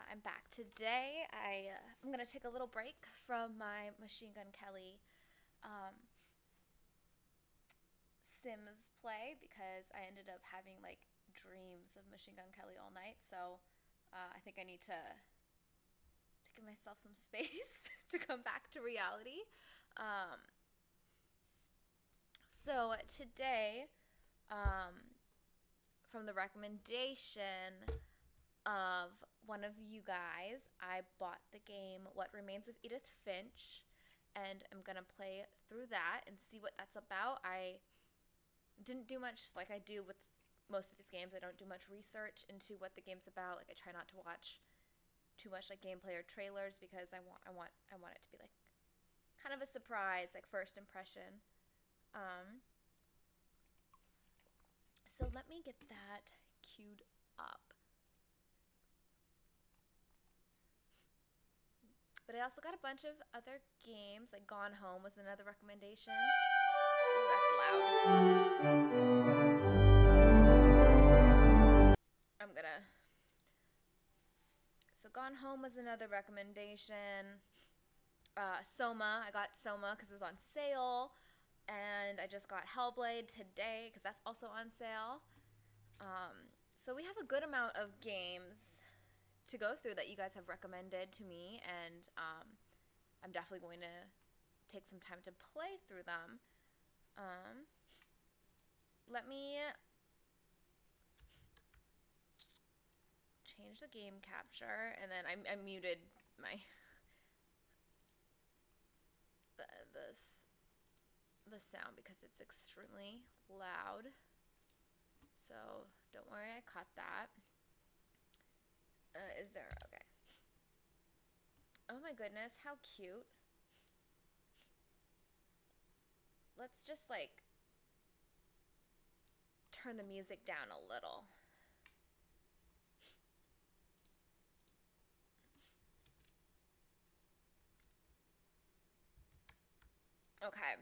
I'm back today. I'm gonna take a little break from my Machine Gun Kelly um, Sims play because I ended up having like dreams of Machine Gun Kelly all night. So I think I need to give myself some space to come back to reality. Um, so today, um, from the recommendation of one of you guys, I bought the game What Remains of Edith Finch, and I'm gonna play through that and see what that's about. I didn't do much like I do with most of these games. I don't do much research into what the game's about. Like I try not to watch too much like gameplay or trailers because I want it to be like kind of a surprise, like first impression. Um, so let me get that queued up. But I also got a bunch of other games, like Gone Home was another recommendation. Ooh, that's loud. I'm gonna. So Gone Home was another recommendation. Soma, I got Soma because it was on sale, and I just got Hellblade today because that's also on sale. So we have a good amount of games to go through that you guys have recommended to me, and I'm definitely going to take some time to play through them. Let me change the game capture, and then I muted my the sound because it's extremely loud. So don't worry, I caught that. Is there okay? Oh my goodness, how cute! Let's just like turn the music down a little. Okay,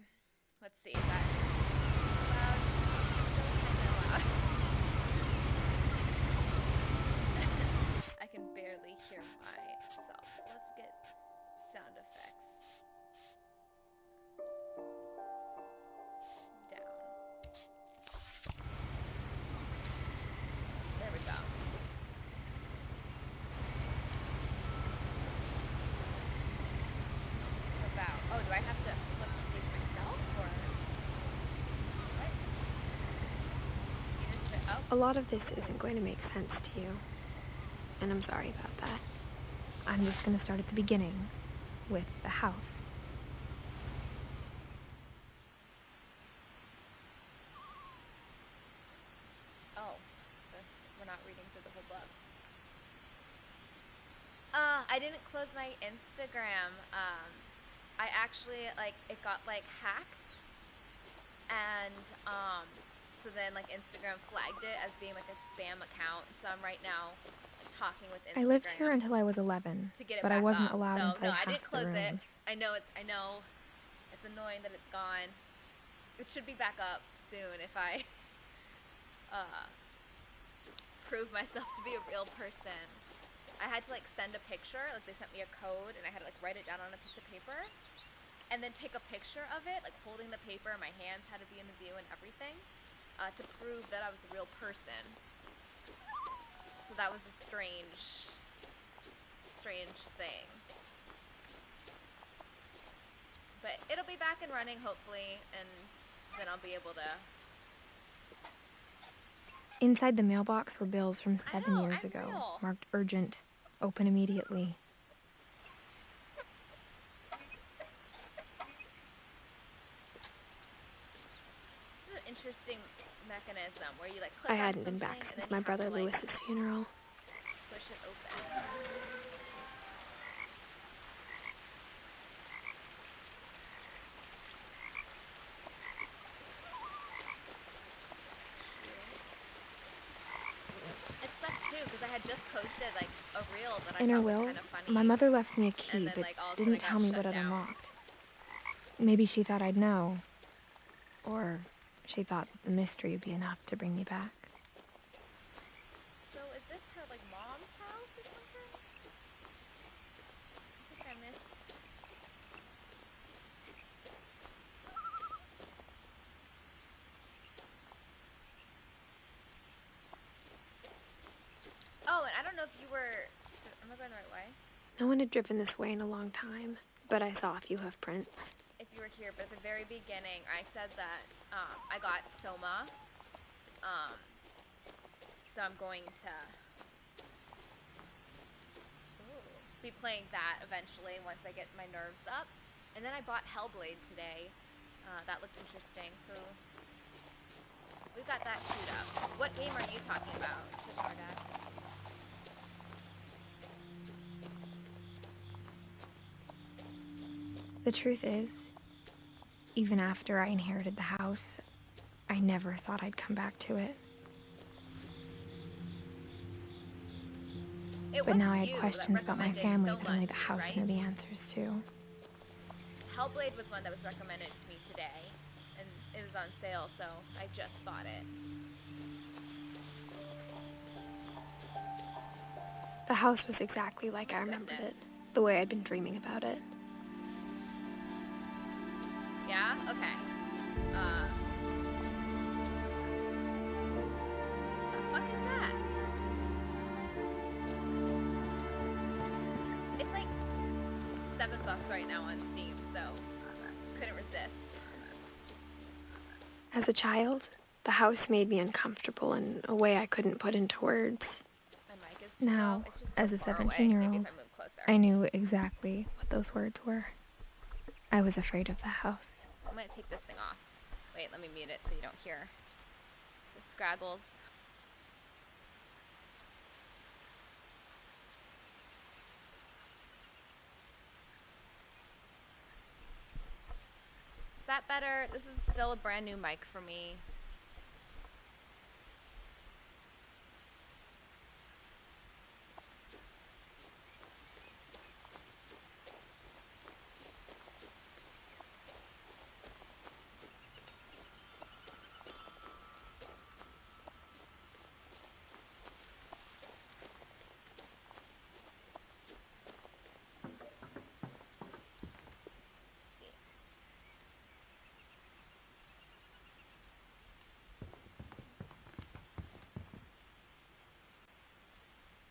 let's see. Is that loud? Still kind of loud. I can barely hear myself. So let's get sound effects down. There we go. This is about. Oh, do I have to flip the page myself or what? Oh, A lot of this isn't going to make sense to you, and I'm sorry about that. I'm just going to start at the beginning with the house. oh, so we're not reading through the whole book. I didn't close my Instagram. I actually like it got like hacked, and so then like Instagram flagged it as being like a spam account. So I'm right now like talking with I lived here Instagram until I was 11, to get it but I back wasn't up. allowed So no, inside I didn't half the close it. rooms. I know it's annoying that it's gone. It should be back up soon if I uh, prove myself to be a real person. I had to like send a picture, like they sent me a code and I had to like write it down on a piece of paper and then take a picture of it, like holding the paper, my hands had to be in the view and everything, to prove that I was a real person. So that was a strange thing. But it'll be back and running hopefully, and then I'll be able to. Inside the mailbox were bills from I 7 know, years I'm ago, real. marked urgent, open immediately. This is an interesting mechanism where you like I click on hadn't been something back and since then you my have to brother like Lewis's funeral. push it open. It sucks too because I had just posted like a reel that I In her thought was will, kind of my funny, mother left me a and key, then but like all of a sudden I didn't got tell me shut what it down. unlocked. Maybe she thought I'd know. Or she thought that the mystery would be enough to bring me back. So is this her like mom's house or something? know if you were... Am I going the right way? No one had driven this way in a long time, but I saw a few hoof prints. If you were here, but at the very beginning, I said that I got Soma. So I'm going to be playing that eventually once I get my nerves up. And then I bought Hellblade today. That looked interesting. So we've got that queued up. What game are you talking about, Shishmarga? The truth is, even after I inherited the house, I never thought I'd come back to it. But now I had questions about my family that only the house knew the answers to. Hellblade was one that was recommended to me today, and it was on sale, so I just bought it. The house was exactly like I remembered it, the way I'd been dreaming about it. Yeah? Okay. The fuck is that? It's like $7 right now on Steam, so couldn't resist. As a child, the house made me uncomfortable in a way I couldn't put into words. My mic is too Now, low. It's just as a far away. 17-year-old, Maybe if I move closer. I knew exactly what those words were. I was afraid of the house. I'm gonna take this thing off. Wait, let me mute it so you don't hear the scraggles. Is that better? This is still a brand new mic for me.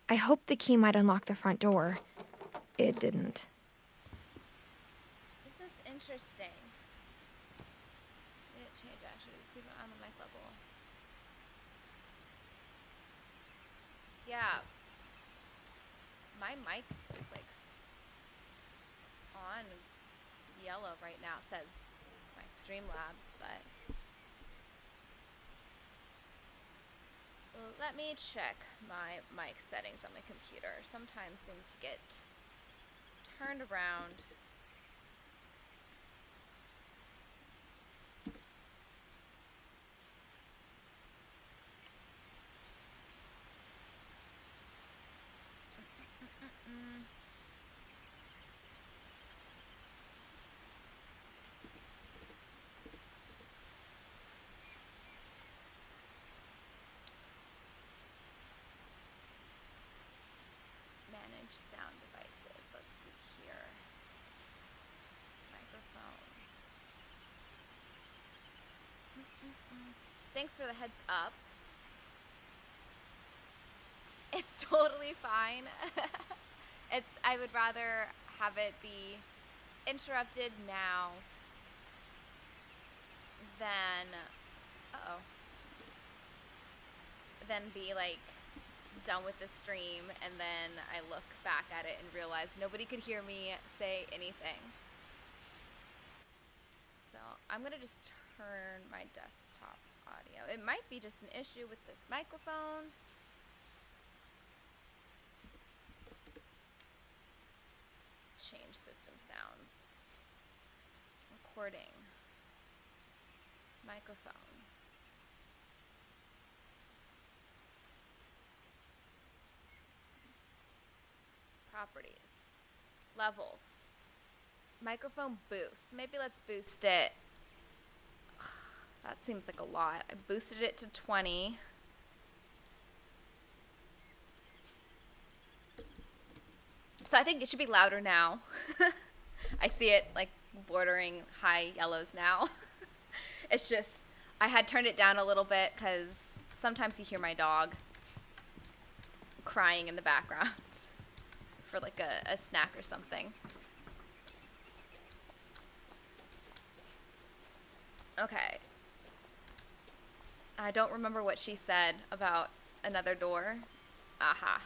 I hoped the key might unlock the front door. It didn't. This is interesting. Did it change actually? Just keep it on the mic level. Yeah. My mic is like on yellow right now. It says my Streamlabs, but let me check my mic settings on my computer. Sometimes things get turned around. Manage sound devices. Let's see here. Microphone. Thanks for the heads up. It's totally fine. I would rather have it be interrupted now than be like done with the stream and then I look back at it and realize nobody could hear me say anything. So I'm gonna just turn my desktop audio. It might be just an issue with this microphone. Change system sounds. Recording. Microphone. Properties. Levels. Microphone boost. Maybe let's boost it. That seems like a lot. I boosted it to 20. So I think it should be louder now. I see it like bordering high yellows now. It's just, I had turned it down a little bit because sometimes you hear my dog crying in the background for like a snack or something. Okay. I don't remember what she said about another door. Aha.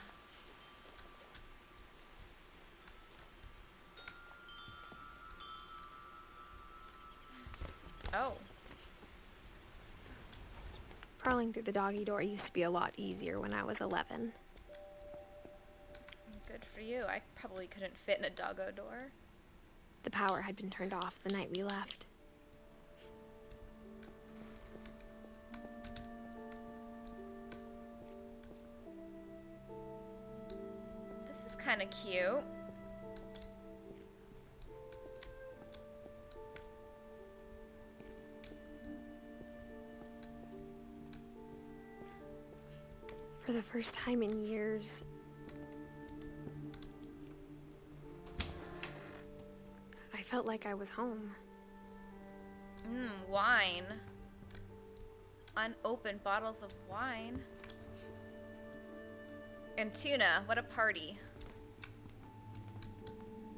Oh. Crawling through the doggy door used to be a lot easier when I was 11. Good for you. I probably couldn't fit in a doggo door. The power had been turned off the night we left. This is kind of cute. For the first time in years, I felt like I was home. Wine. Unopened bottles of wine. And tuna. What a party.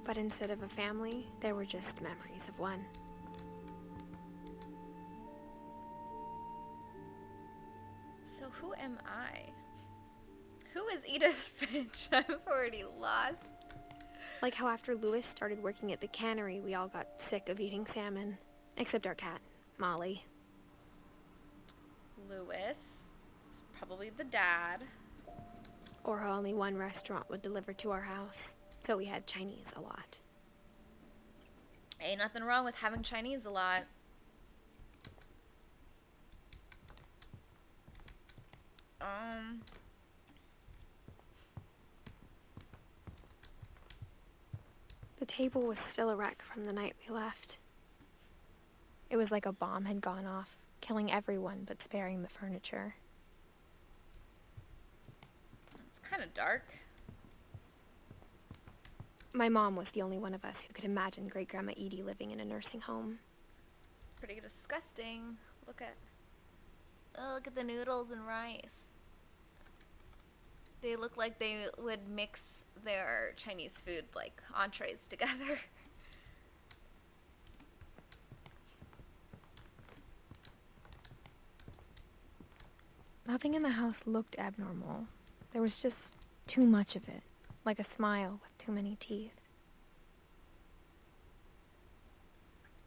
But instead of a family, there were just memories of one. So who am I? Who is Edith Finch? I'm already lost. Like how after Louis started working at the cannery, we all got sick of eating salmon. Except our cat, Molly. Louis is probably the dad. Or how only one restaurant would deliver to our house. So we had Chinese a lot. Ain't nothing wrong with having Chinese a lot. The table was still a wreck from the night we left. It was like a bomb had gone off, killing everyone but sparing the furniture. It's kind of dark. My mom was the only one of us who could imagine Great-Grandma Edie living in a nursing home. It's pretty disgusting. Look at the noodles and rice. They look like they would mix their Chinese food like entrees together. Nothing in the house looked abnormal. There was just too much of it, like a smile with too many teeth.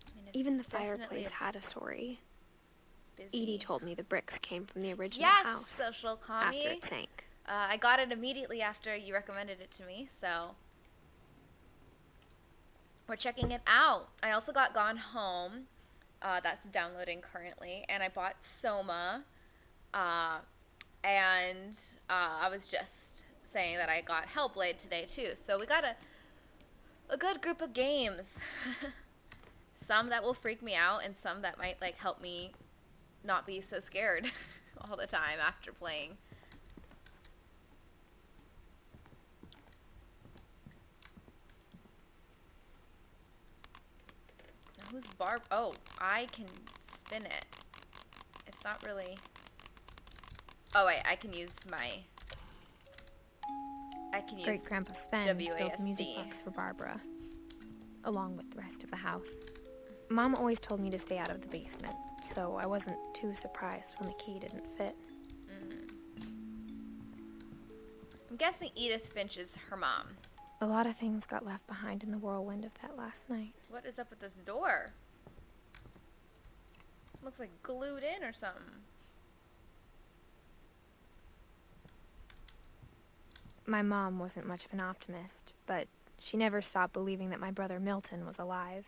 I mean, Even the definitely fireplace had a story. busy. Edie told me the bricks came from the original Yes, house social after commie. it sank. I got it immediately after you recommended it to me, so we're checking it out. I also got Gone Home. That's downloading currently, and I bought Soma. And I was just saying that I got Hellblade today too. So we got a good group of games. Some that will freak me out, and some that might like help me not be so scared all the time after playing. Now who's Barb? Oh, I can spin it. It's not really. Oh wait, I can use Great-Grandpa Sven built a music WASD. box for Barbara, along with the rest of the house. Mom always told me to stay out of the basement, so I wasn't too surprised when the key didn't fit. I'm guessing Edith Finch is her mom. A lot of things got left behind in the whirlwind of that last night. What is up with this door? Looks like glued in or something. My mom wasn't much of an optimist, but she never stopped believing that my brother Milton was alive.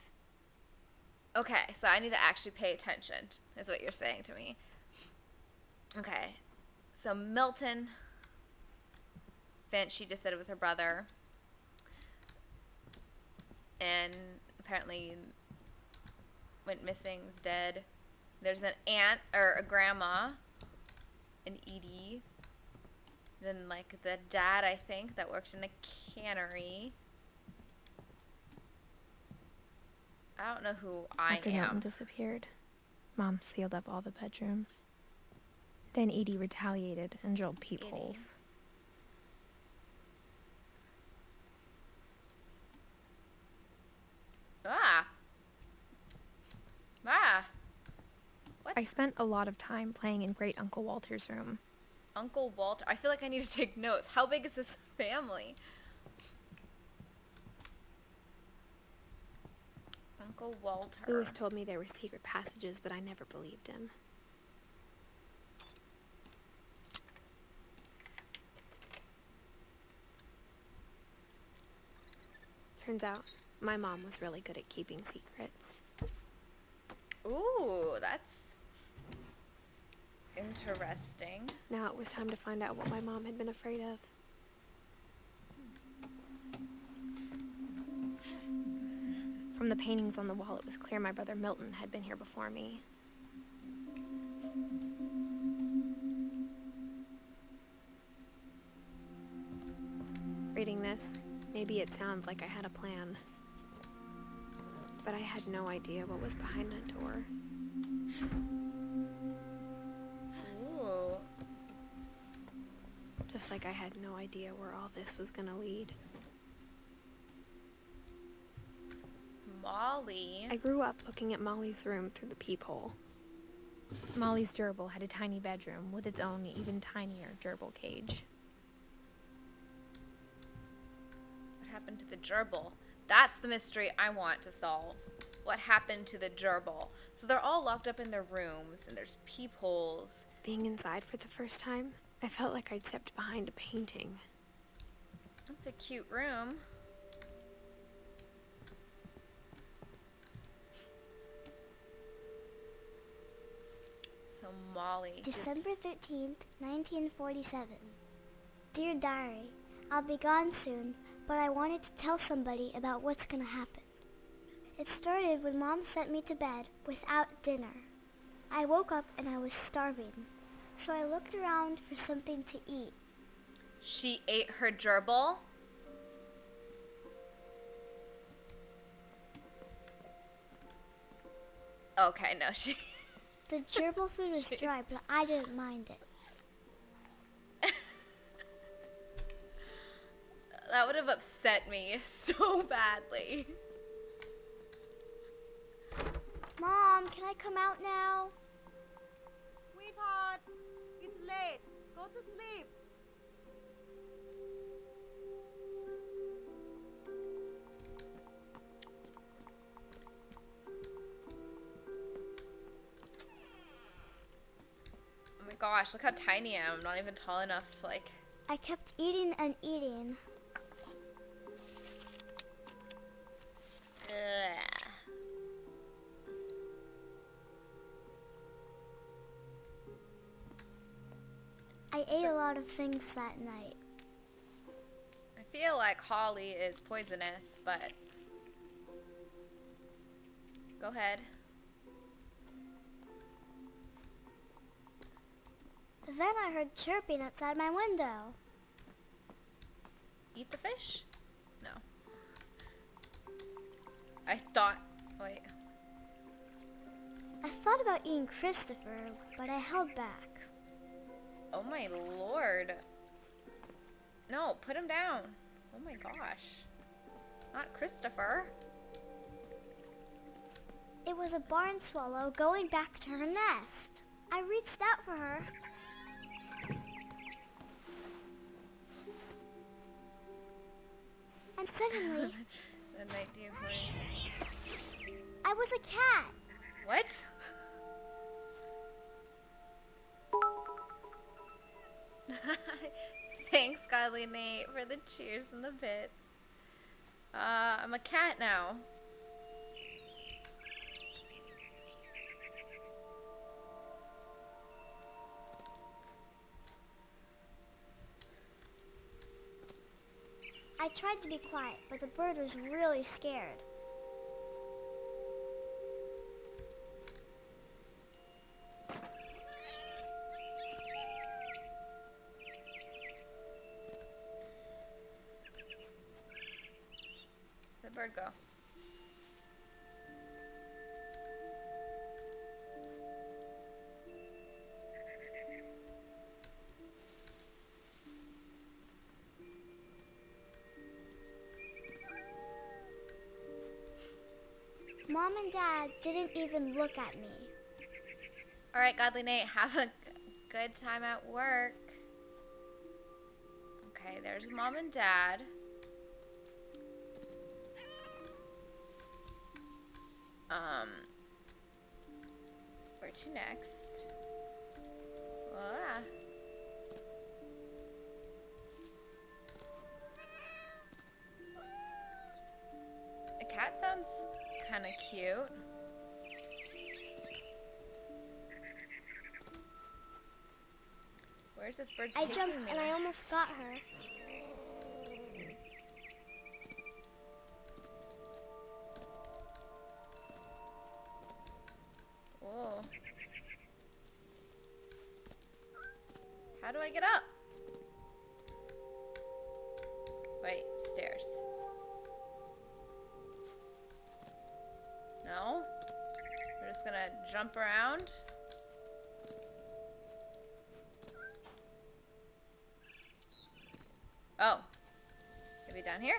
Okay, so I need to actually pay attention, is what you're saying to me. Okay, so Milton Finch, she just said it was her brother. And apparently went missing, was dead. There's an aunt, or a grandma, an Edie. Then, like, the dad, I think, that works in a cannery. I don't know who After Milton am. disappeared, Mom sealed up all the bedrooms. Then Edie retaliated and drilled peepholes. I spent a lot of time playing in Great Uncle Walter's room. Uncle Walter. I feel like I need to take notes. How big is this family? Uncle Walter. Lewis told me there were secret passages, but I never believed him. Turns out, my mom was really good at keeping secrets. Ooh, that's interesting. Now it was time to find out what my mom had been afraid of. From the paintings on the wall, it was clear my brother Milton had been here before me. Reading this, maybe it sounds like I had a plan. But I had no idea what was behind that door. Ooh. Just like I had no idea where all this was gonna lead. Molly. I grew up looking at Molly's room through the peephole. Molly's gerbil had a tiny bedroom with its own even tinier gerbil cage. What happened to the gerbil? That's the mystery I want to solve. What happened to the gerbil? So they're all locked up in their rooms, and there's peepholes. Being inside for the first time, I felt like I'd stepped behind a painting. That's a cute room. So Molly. December 13th, 1947. Dear Diary, I'll be gone soon, but I wanted to tell somebody about what's gonna happen. It started when Mom sent me to bed without dinner. I woke up and I was starving, so I looked around for something to eat. She ate her gerbil? Okay, no, she... The gerbil food was dry, but I didn't mind it. That would have upset me so badly. Mom, can I come out now? Sweetheart, it's late. Go to sleep. Oh my gosh, look how tiny I am. I'm not even tall enough to, like... I kept eating and eating. Ugh. I ate a lot of things that night. I feel like Holly is poisonous, but... Go ahead. Then I heard chirping outside my window. Eat the fish? No. I thought... Wait. I thought about eating Christopher, but I held back. Oh my lord. No, put him down. Oh my gosh. Not Christopher. It was a barn swallow going back to her nest. I reached out for her. And suddenly, The 1940. I was a cat. What? Thanks, Godly Nate, for the cheers and the bits. I'm a cat now. I tried to be quiet, but the bird was really scared. Where'd the bird go? Mom and Dad didn't even look at me. All right, Godly Nate, have a good time at work. Okay, there's Mom and Dad. Where to next? Ah. A cat sounds kind of cute. Where's this bird I taking jumped me? and I almost got her. Whoa. How do I get up? Wait, stairs. No? We're just gonna jump around? Oh. Maybe down here?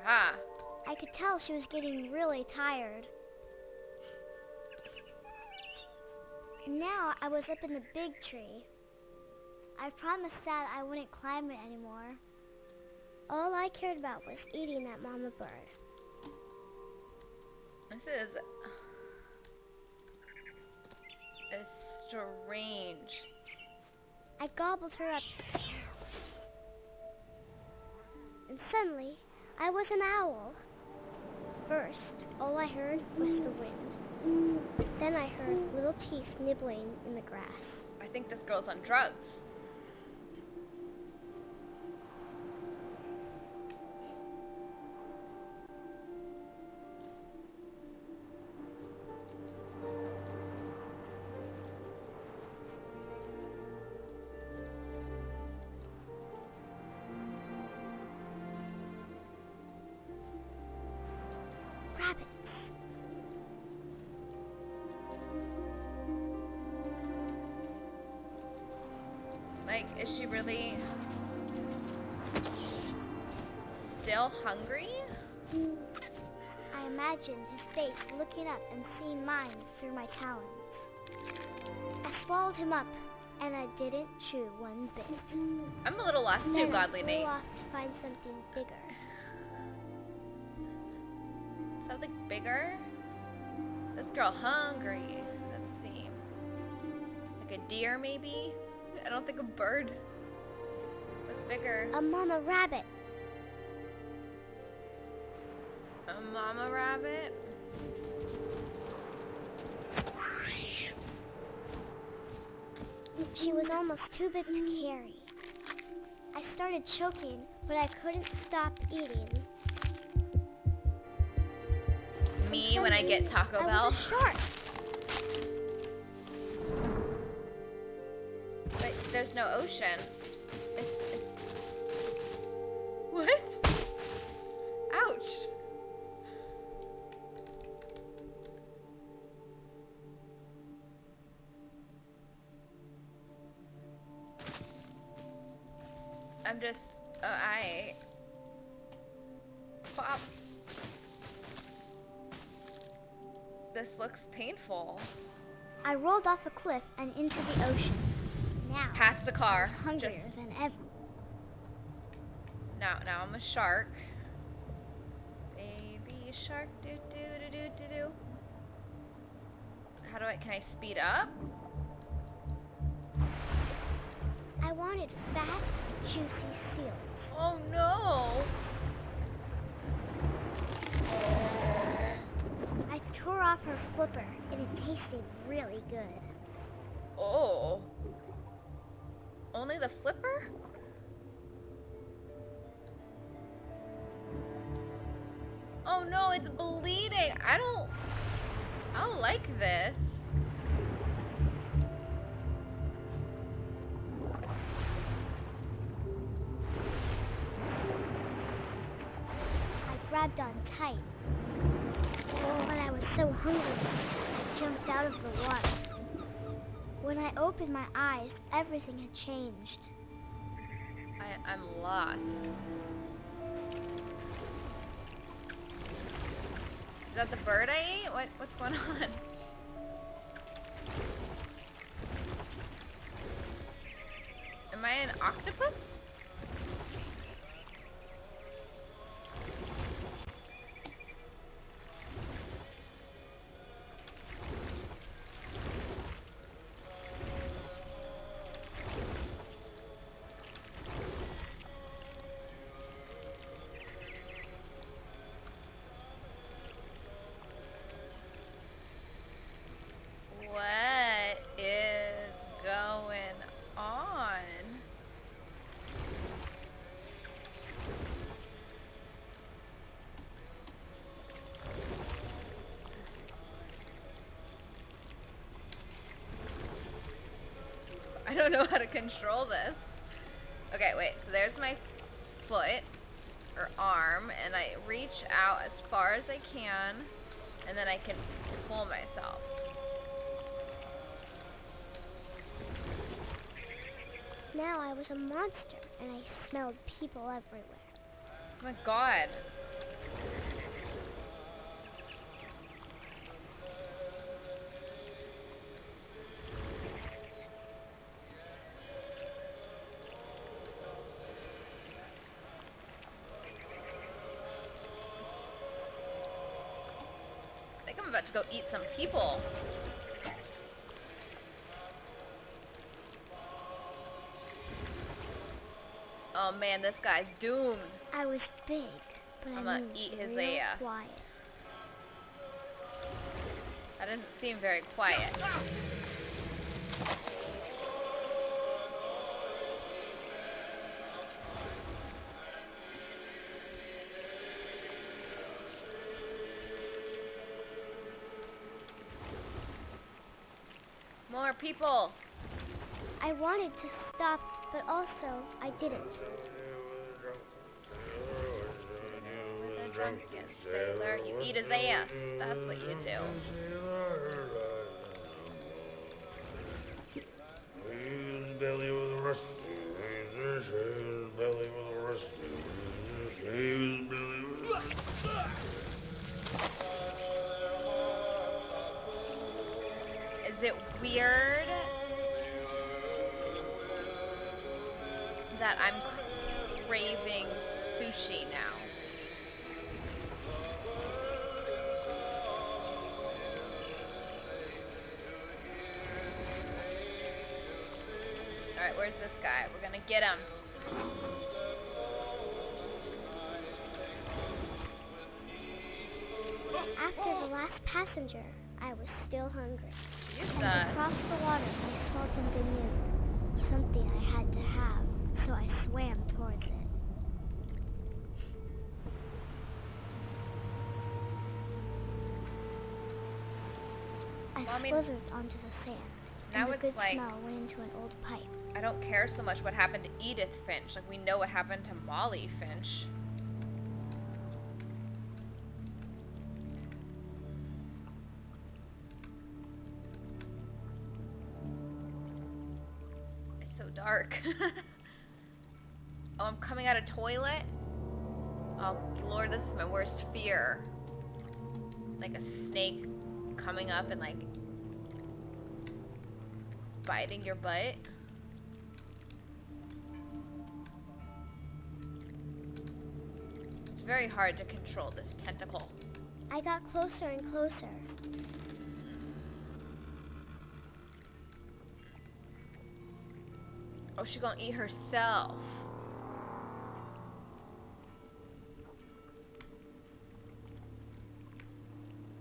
Aha. I could tell she was getting really tired. Now I was up in the big tree. I promised Dad I wouldn't climb it anymore. All I cared about was eating that mama bird. This is strange. I gobbled her up. And suddenly, I was an owl. First, all I heard was the wind. Then I heard little teeth nibbling in the grass. I think this girl's on drugs. Rabbits. Like, is she really still hungry? I imagined his face looking up and seeing mine through my talons. I swallowed him up, and I didn't chew one bit. I'm a little lost too, Then I Godly flew Nate. off to find something bigger. Something bigger? This girl hungry. Let's see. Like a deer, maybe? I don't think a bird. What's bigger? A mama rabbit. A mama rabbit? She was almost too big to carry. I started choking, but I couldn't stop eating. Me when I get Taco I Bell. was a shark. But there's no ocean. It's... What? Ouch. I'm just, Pop. This looks painful. I rolled off a cliff and into the ocean. Now, Past a I car. was hungrier Just than ever. now I'm a shark. Baby shark, do do do do do do. How do can I speed up? I wanted fat, juicy seals. Oh no! I tore off her flipper, and it tasted really good. Oh. Only the flipper? Oh no, it's bleeding. I don't like this. I grabbed on tight. But I was so hungry, I jumped out of the water. When I opened my eyes, everything had changed. I'm lost. Is that the bird I ate? What's going on? Am I an octopus? What is going on? I don't know how to control this. Okay, wait, so there's my foot or arm, and I reach out as far as I can, and then I can pull myself. Now I was a monster, and I smelled people everywhere. Oh my god. I think I'm about to go eat some people. Oh man, this guy's doomed. I was big, but I'm I gonna moved eat his real ass. quiet. That doesn't seem very quiet. More people. I wanted to stop, but also I didn't. With a drunken sailor, you eat his ass. That's what you do. His belly was rusty, his belly was rusty, his belly was rusty. Is it weird that I'm craving sushi now? Alright, where's this guy? We're gonna get him. After the last passenger, I was still hungry. Jesus. And across the water, I smelled something new. Something I had to have, so I swam towards it. I slithered onto the sand, now and the it's good like- smell went into an old pipe. I don't care so much what happened to Edith Finch. Like, we know what happened to Molly Finch. It's so dark. Oh, I'm coming out of toilet? Oh, Lord, this is my worst fear. Like a snake coming up and, like, biting your butt. It's very hard to control this tentacle. I got closer and closer. Oh, she gonna eat herself.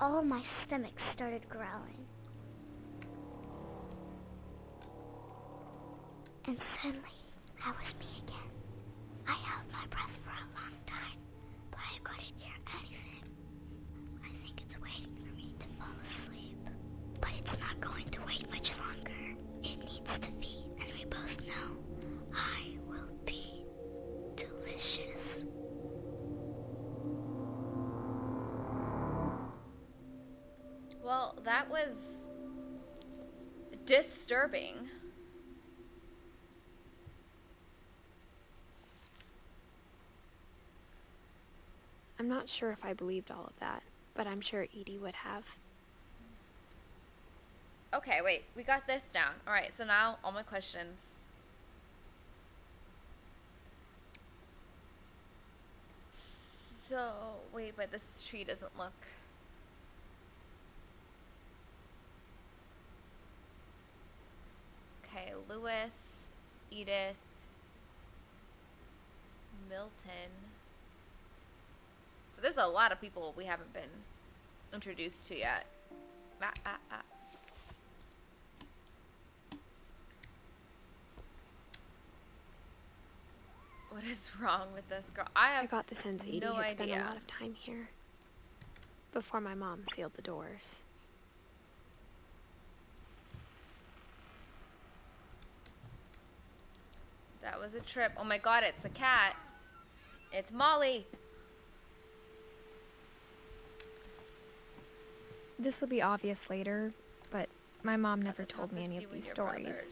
All of my stomach started growling. And suddenly, I was me again. I held my breath for a long time, but I couldn't hear anything. I think it's waiting for me to fall asleep. But it's not going to wait much longer. It needs to feed, and we both know I will be delicious. Well, that was disturbing. I'm not sure if I believed all of that, but I'm sure Edie would have. Okay, wait. We got this down. All right, so now all my questions. So, wait, but this tree doesn't look... Okay, Lewis, Edith, Milton. So there's a lot of people we haven't been introduced to yet. What is wrong with this girl? I got the sense Edie no had spent a idea. lot of time here before my mom sealed the doors. That was a trip. Oh my god, it's a cat. It's Molly. This will be obvious later, but my mom never At the told top me is any you of and these your stories. brothers.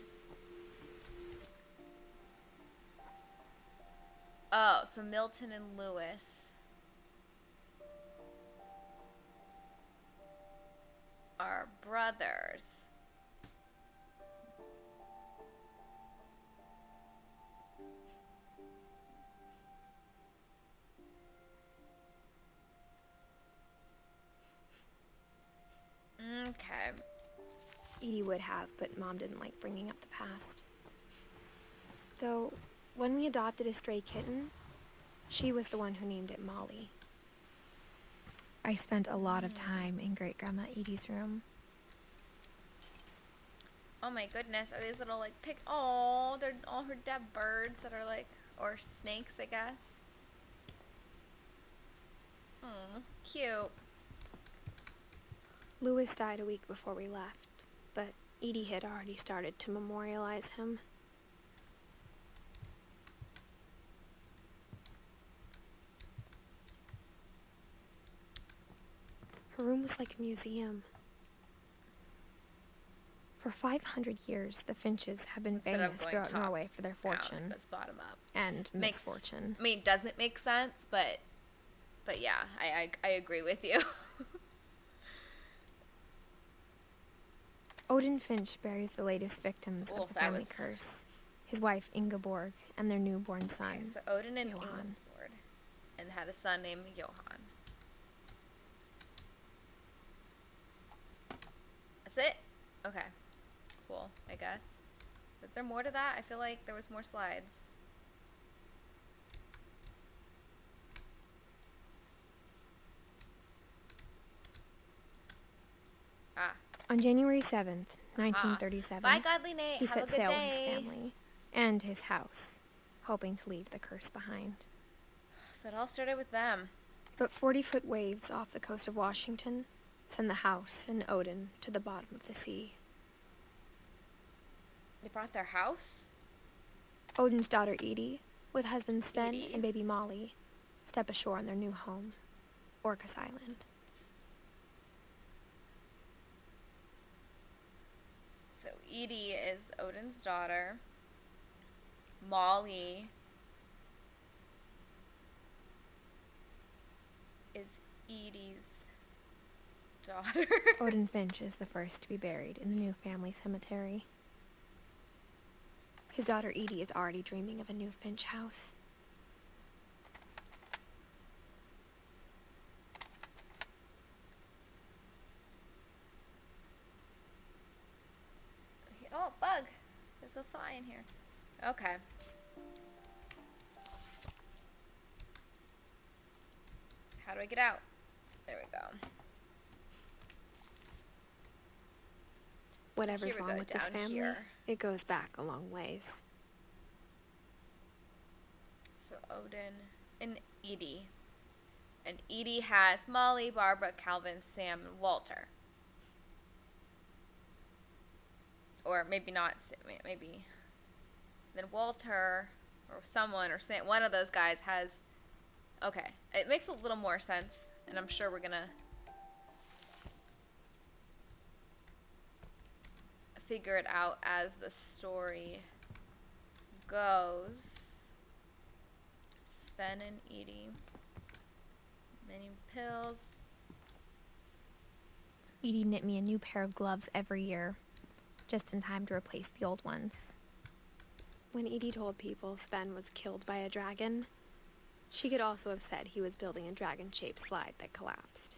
Oh, so Milton and Lewis are brothers. Okay. Edie would have, but Mom didn't like bringing up the past. Though, when we adopted a stray kitten, she was the one who named it Molly. I spent a lot of time in Great-Grandma Edie's room. Oh my goodness, are these little like oh, they're all her dead birds that are like, or snakes, I guess. Cute. Lewis died a week before we left, but Edie had already started to memorialize him. Her room was like a museum. For 500 years, the Finches have been Instead of famous going throughout top Norway for their Down, fortune it goes bottom up. and misfortune. I mean, doesn't make sense, but yeah, I agree with you. Odin Finch buries the latest victims Oof, of the that family was- curse. His wife Ingeborg and their newborn son. Okay, so Odin and Johan. Ingeborg, and had a son named Johan. That's it? Okay. Cool, I guess. Was there more to that? I feel like there was more slides. Ah. On January 7th, 1937, Bye, Godly Nate. he Have a set good sail day. with his family and his house, hoping to leave the curse behind. So it all started with them. But 40-foot waves off the coast of Washington send the house and Odin to the bottom of the sea. They brought their house? Odin's daughter Edie, with husband Sven Edie. and baby Molly, step ashore on their new home, Orcas Island. So Edie is Odin's daughter. Molly is Edie's daughter. Odin Finch is the first to be buried in the new family cemetery. His daughter Edie is already dreaming of a new Finch house. Oh, bug. There's a fly in here. Okay. How do I get out? There we go. Whatever's Here we wrong go, with this down family, here. it goes back a long ways. So Odin and Edie. And Edie has Molly, Barbara, Calvin, Sam, and Walter. Or maybe not, maybe. Then Walter, or someone, or Sam, one of those guys has... Okay, it makes a little more sense, and I'm sure we're gonna figure it out as the story goes. Sven and Edie Many pills. Edie knit me a new pair of gloves every year, just in time to replace the old ones. When Edie told people Sven was killed by a dragon, she could also have said he was building a dragon-shaped slide that collapsed.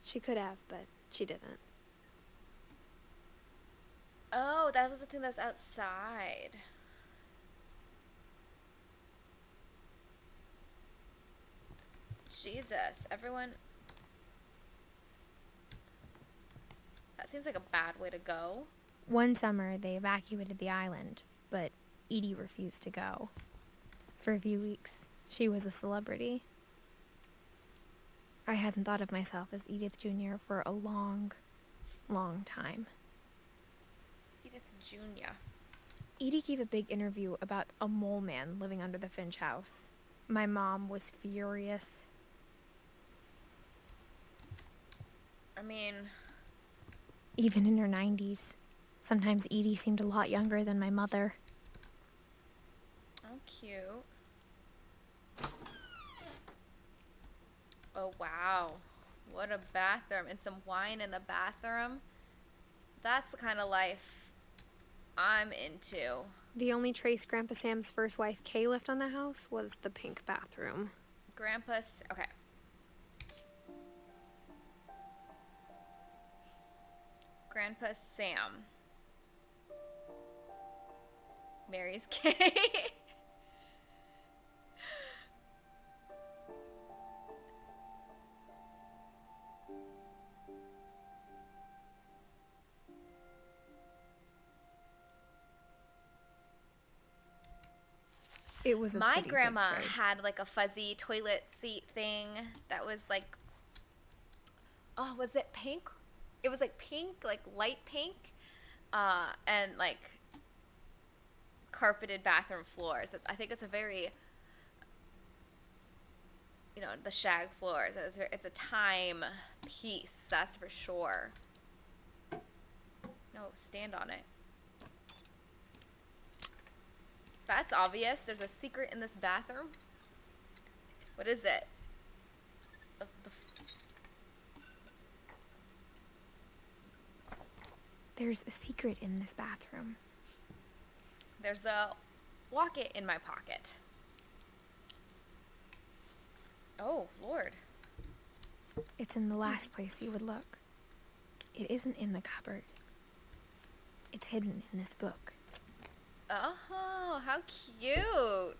She could have, but she didn't. Oh, that was the thing that was outside. Jesus, everyone. That seems like a bad way to go. One summer, they evacuated the island, but Edie refused to go. For a few weeks, she was a celebrity. I hadn't thought of myself as Edith Jr. for a long, long time. Edith Jr. Edie gave a big interview about a mole man living under the Finch house. My mom was furious. I mean... Even in her 90s. Sometimes Edie seemed a lot younger than my mother. Oh, cute. Oh, wow. What a bathroom. And some wine in the bathroom. That's the kind of life I'm into. The only trace Grandpa Sam's first wife, Kay, left on the house was the pink bathroom. Okay. Grandpa Sam marries Kay. It was My pretty big grandma trace. had like a fuzzy toilet seat thing that was like, oh, was it pink? It was like pink, like light pink, and like carpeted bathroom floors. I think it's a very, the shag floors. It's a time piece, that's for sure. No, stand on it. That's obvious. There's a secret in this bathroom. What is it? There's a secret in this bathroom. There's a locket in my pocket. Oh, Lord. It's in the last place you would look. It isn't in the cupboard. It's hidden in this book. Oh, how cute.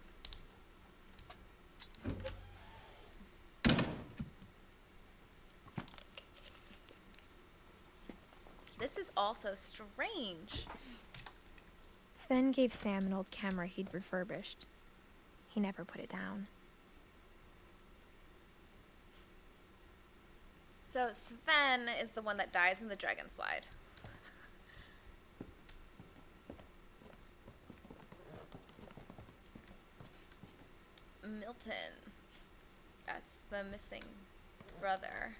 This is also strange. Sven gave Sam an old camera he'd refurbished. He never put it down. So Sven is the one that dies in the dragon slide. Milton. That's the missing brother.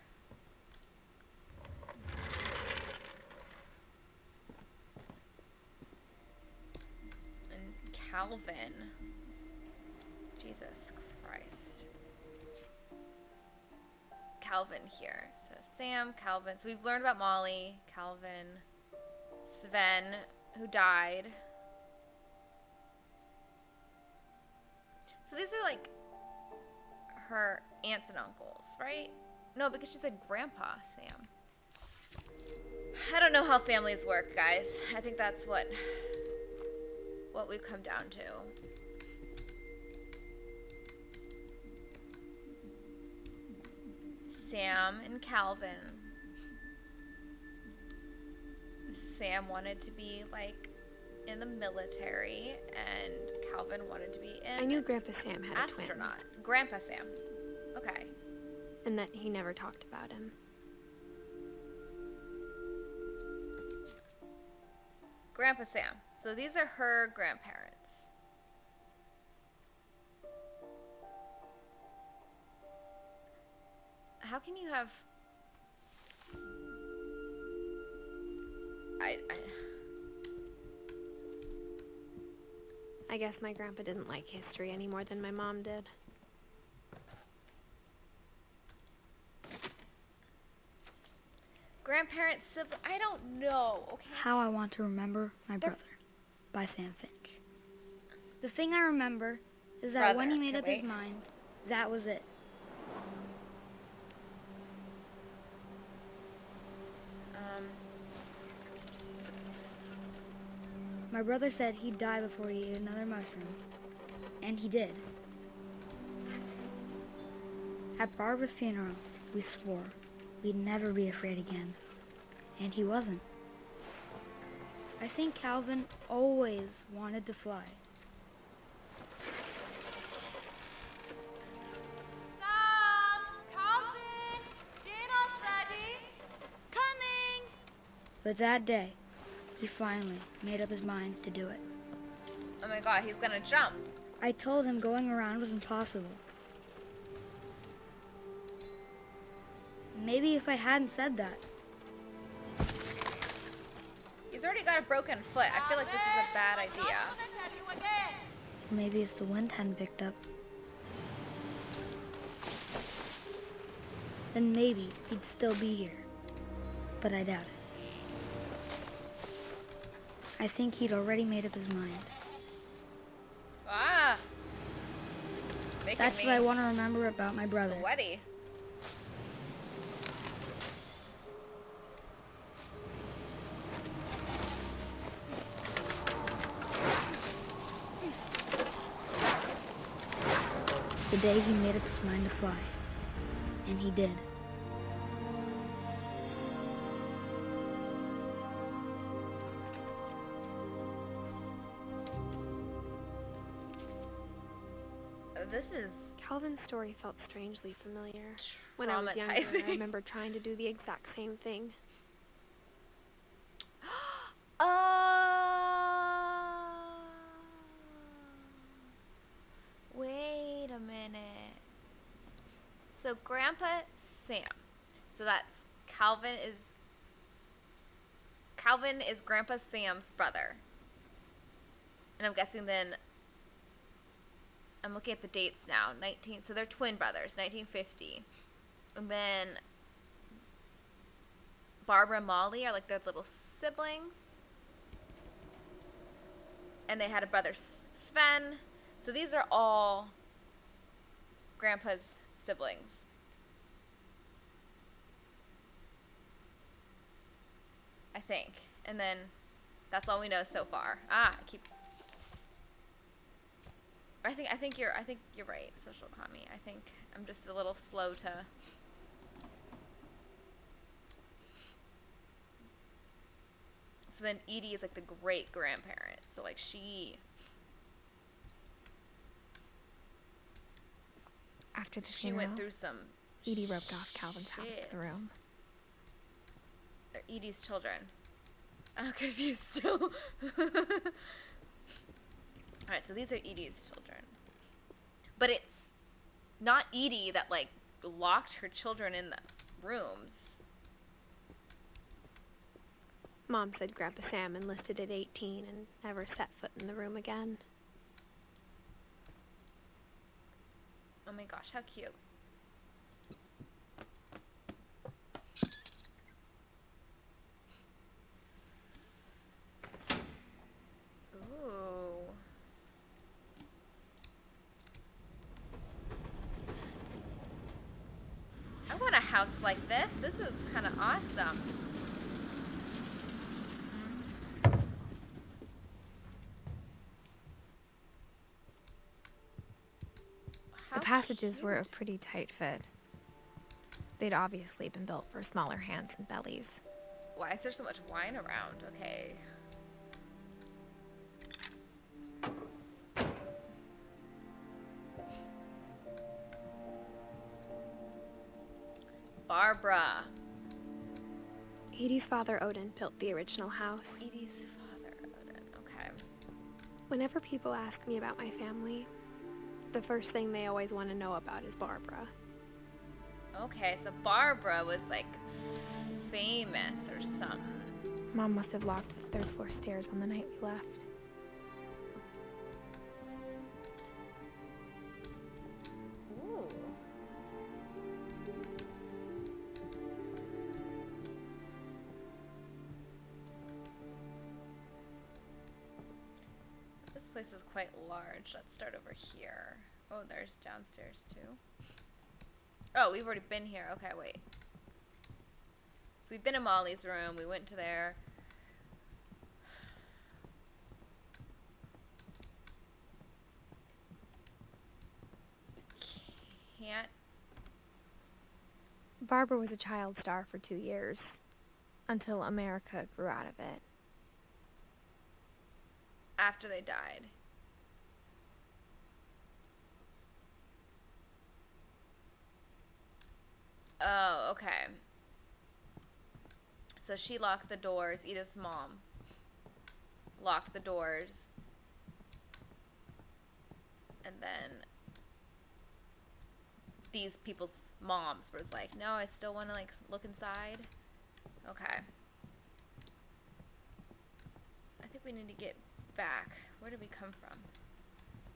And Calvin. Jesus Christ. Calvin here. So Sam, Calvin. So we've learned about Molly, Calvin, Sven, who died. So these are like her aunts and uncles, right? No, because she said Grandpa Sam. I don't know how families work, guys. I think that's what we've come down to. Sam and Calvin. Sam wanted to be like in the military, and Calvin wanted to be an I knew Grandpa Sam had astronaut. Grandpa Sam. Okay. a twin, and that he never talked about him. Grandpa Sam. So these are her grandparents. How can you have... I guess my grandpa didn't like history any more than my mom did. grandparents, sibling. I don't know. Okay. How I Want to Remember My Brother by Sam Finch. The thing I remember is that when he made up his mind, that was it. My brother said he'd die before he ate another mushroom. And he did. At Barbara's funeral, we swore we'd never be afraid again. And he wasn't. I think Calvin always wanted to fly. Sam! Calvin! Dinner's ready! Coming! But that day, he finally made up his mind to do it. Oh my god, he's gonna jump. I told him going around was impossible. Maybe if I hadn't said that. He's already got a broken foot. I feel like this is a bad idea. I'm gonna tell you again. Maybe if the wind hadn't picked up. Then maybe he'd still be here. But I doubt it. I think he'd already made up his mind. Ah. That's what I want to remember about my brother. Sweaty. The day he made up his mind to fly. And he did. This is Calvin's story felt strangely familiar. When I was younger, I traumatizing. remember trying to do the exact same thing. Wait a minute. So Grandpa Sam. So that's Calvin is Grandpa Sam's brother. And I'm guessing then I'm looking at the dates now. So they're twin brothers, 1950. And then Barbara and Molly are like their little siblings. And they had a brother, Sven. So these are all Grandpa's siblings. I think. And then that's all we know so far. I think you're right, social commie. I think I'm just a little slow to So then Edie is like the great grandparent. So like After the she funeral, went through some Edie roped off Calvin's half shit. of the room. They're Edie's children. I'm confused still. Alright, so these are Edie's children. But it's not Edie that like locked her children in the rooms. Mom said Grandpa Sam enlisted at 18 and never set foot in the room again. Oh my gosh, how cute. Ooh. I want a house like this. This is kind of awesome. The passages were a pretty tight fit. They'd obviously been built for smaller hands and bellies. Why is there so much wine around? Okay. Barbara. Edie's father Odin built the original house. Edie's father, Odin. Okay. Whenever people ask me about my family, the first thing they always want to know about is Barbara. Okay, so Barbara was like famous or something. Mom must have locked the third floor stairs on the night we left. Ooh. place is quite large. Let's start over here. Oh, there's downstairs too. Oh, we've already been here. Okay, wait. So we've been in Molly's room. We went to there. We can't. Barbara was a child star for 2 years, until America grew out of it. After they died. Oh, okay. So she locked the doors. Edith's mom locked the doors. And then these people's moms was like, no, I still want to like look inside. Okay. I think we need to get back. Where did we come from?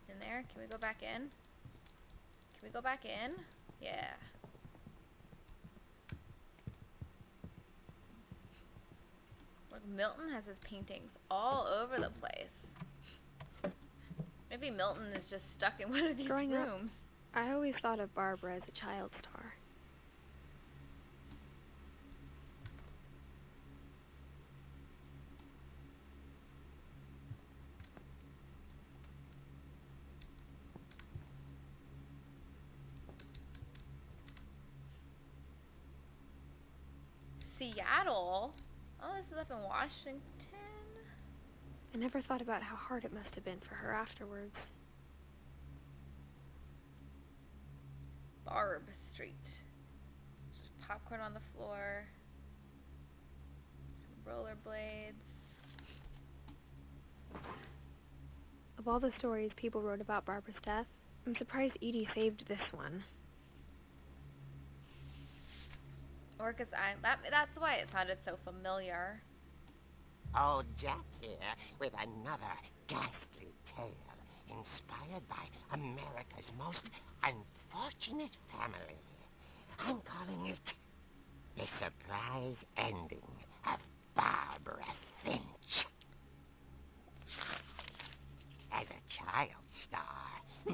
In there? Can we go back in? Can we go back in? Yeah. Look, Milton has his paintings all over the place. Maybe Milton is just stuck in one of these Growing up, rooms. I always thought of Barbara as a child star. Seattle? Oh, this is up in Washington. I never thought about how hard it must have been for her afterwards. Barb Street. Just popcorn on the floor. Some rollerblades. Of all the stories people wrote about Barbara's death, I'm surprised Edie saved this one. Orcas Island. That's why it sounded so familiar. Old Jack here with another ghastly tale inspired by America's most unfortunate family. I'm calling it The Surprise Ending of Barbara Finch. As a child star,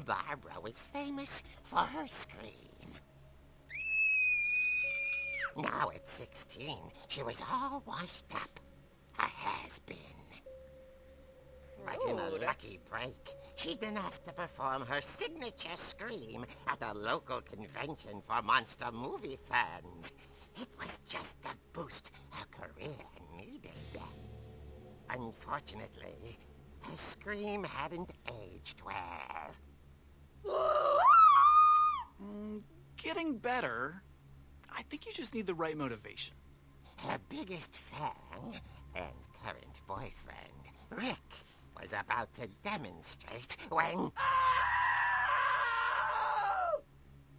Barbara was famous for her scream. Now at 16, she was all washed up. A has-been. But in a Rude. lucky break, she'd been asked to perform her signature scream at a local convention for monster movie fans. It was just the boost her career needed. Unfortunately, her scream hadn't aged well. Getting better. I think you just need the right motivation. Her biggest fan and current boyfriend, Rick, was about to demonstrate when...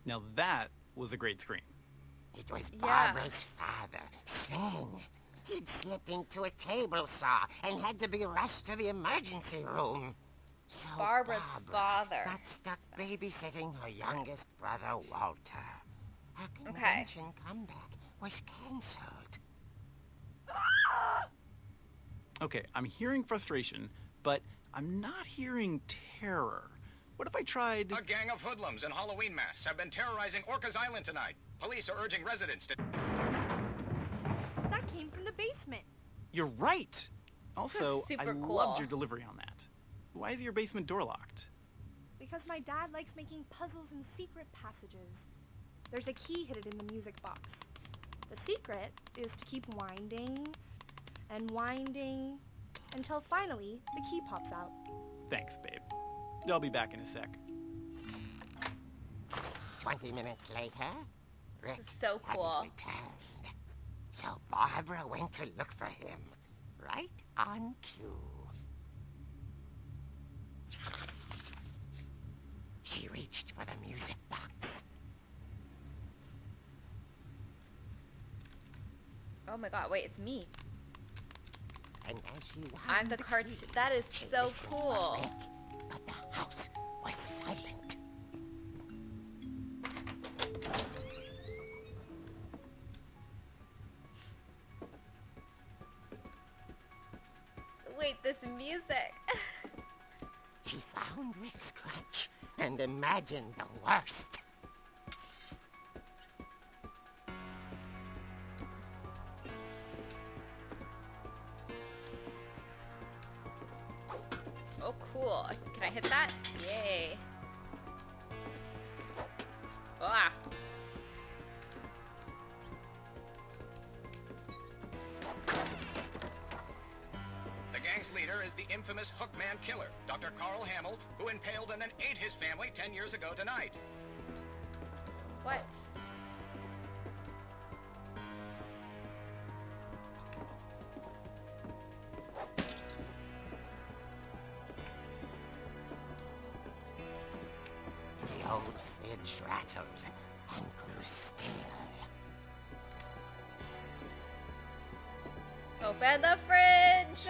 Now that was a great scream. It was Yeah. Barbara's father, Sven. He'd slipped into a table saw and had to be rushed to the emergency room. So Barbara's Barbara father. got stuck babysitting her youngest brother, Walter. Her Okay. convention comeback was cancelled. Okay, I'm hearing frustration, but I'm not hearing terror. What if I tried... A gang of hoodlums in Halloween masks have been terrorizing Orcas Island tonight. Police are urging residents to... That came from the basement. You're right! Also, super I cool. loved your delivery on that. Why is your basement door locked? Because my dad likes making puzzles and secret passages. There's a key hidden in the music box. The secret is to keep winding and winding until finally the key pops out. Thanks, babe. I'll be back in a sec. 20 minutes later, Rick This is so cool. hadn't returned. So Barbara went to look for him, right on cue. She reached for the music box. Oh my god, wait, it's me. And as she wound I'm the key, cartoon. That is she so listened for cool. Rick, but the house was silent. Wait, this music. She found Rick's crutch and imagined the worst. Oh, cool. Can I hit that? Yay. Ah. The gang's leader is the infamous Hookman killer, Dr. Carl Hamill, who impaled and then ate his family 10 years ago tonight. What? The old finch rattled and grew still. Open the fridge!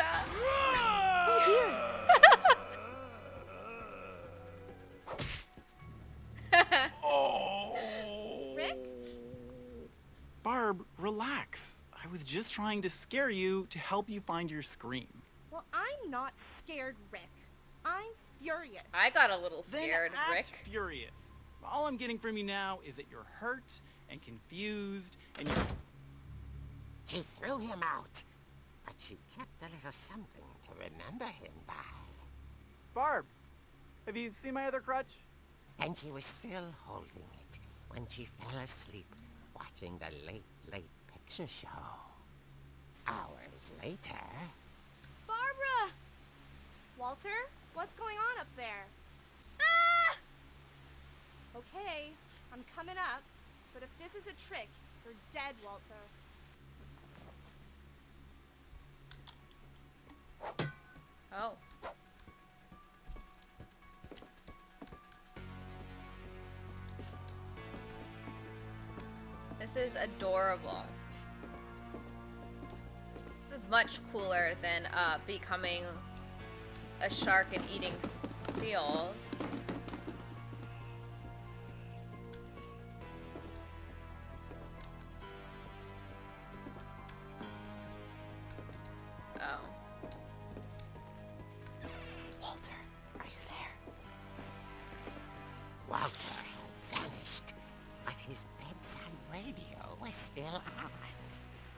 Rick? Barb, relax. I was just trying to scare you to help you find your scream. Well, I'm not scared, Rick. I'm furious. I got a little scared, then act Rick. furious. All I'm getting from you now is that you're hurt and confused and you're... She threw him out, but she kept a little something to remember him by. Barb, have you seen my other crutch? And she was still holding it when she fell asleep watching the Late Late Picture Show. Hours later... Barbara! Walter, what's going on up there? Ah! Okay, I'm coming up, but if this is a trick, you're dead, Walter. Oh. This is adorable. This is much cooler than becoming a shark and eating seals. Oh. Walter, are you there? Walter had vanished, but his bedside radio was still on.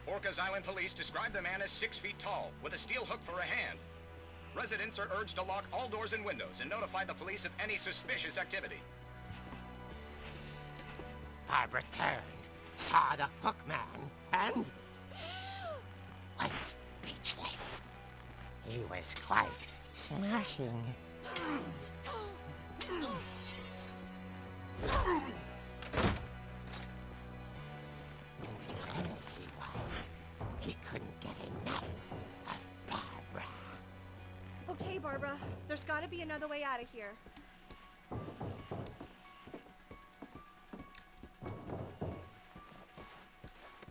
Orcas Island police describe the man as 6 feet tall, with a steel hook for a hand. Residents are urged to lock all doors and windows and notify the police of any suspicious activity. Barbara turned, saw the hook man, and was speechless. He was quite smashing. And there he was. He couldn't get enough of Barbara. Okay, Barbara, there's gotta be another way out of here.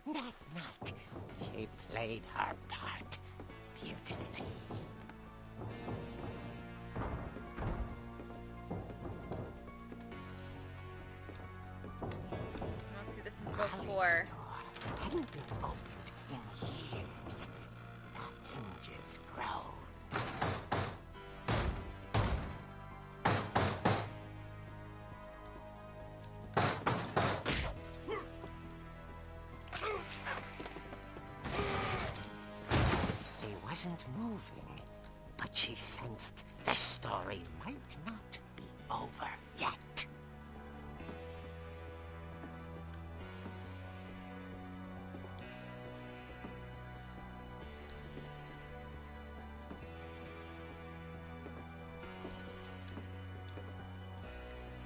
That night, she played her part beautifully. I'll see, this is before. Hadn't been opened in years. The hinges groaned. He wasn't moving, but she sensed the story might not be over yet.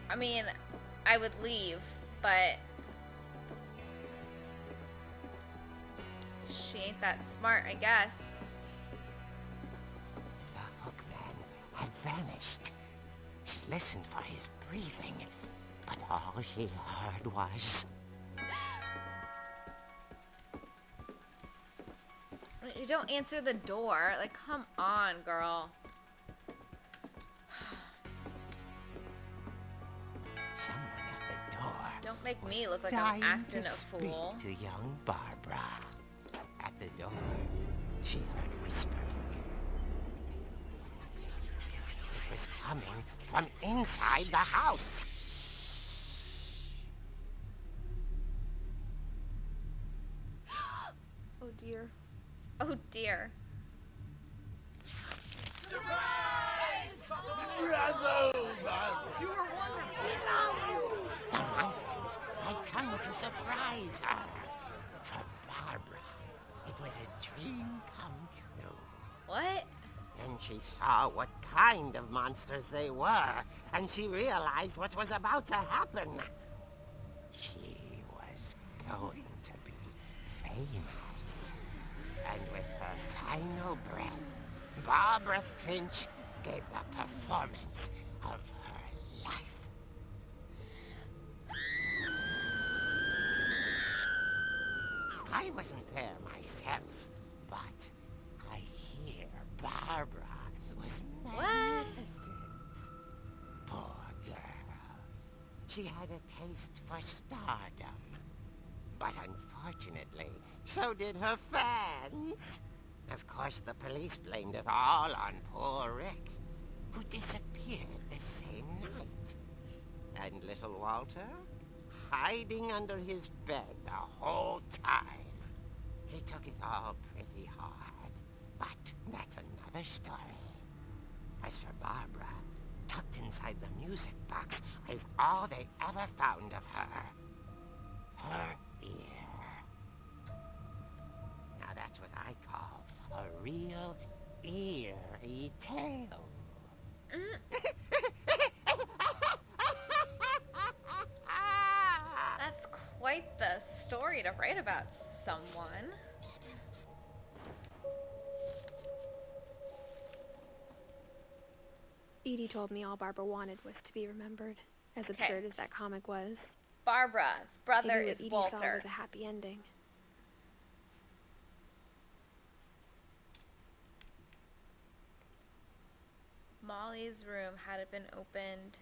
I mean, I would leave, but she ain't that smart, I guess. The hookman had vanished. She listened for his breathing, but all she heard was... You don't answer the door. Like, come on, girl. someone at the door. Don't make me look like I'm dying acting to a fool. speak to young Barbara. At the door, she heard whispering. was coming from inside the house. Oh dear. Oh dear. The monsters had come to surprise her. For Barbara, it was a dream come true. What? Then she saw what kind of monsters they were, and she realized what was about to happen. She was going to be famous. And with her final breath, Barbara Finch gave the performance of her life. I wasn't there myself, but I hear Barbara was magnificent. Poor girl. She had a taste for stardom. But unfortunately, so did her fans. Of course, the police blamed it all on poor Rick, who disappeared the same night. And little Walter? Hiding under his bed the whole time. He took it all pretty hard, but that's another story. As for Barbara, tucked inside the music box is all they ever found of her. Her ear. Now that's what I call a real eerie tale. That's quite the story to write about someone. Edie told me all Barbara wanted was to be remembered, as Okay. absurd as that comic was. Barbara's brother Maybe is what Edie saw Walter. was a happy ending. Molly's room hadn't been opened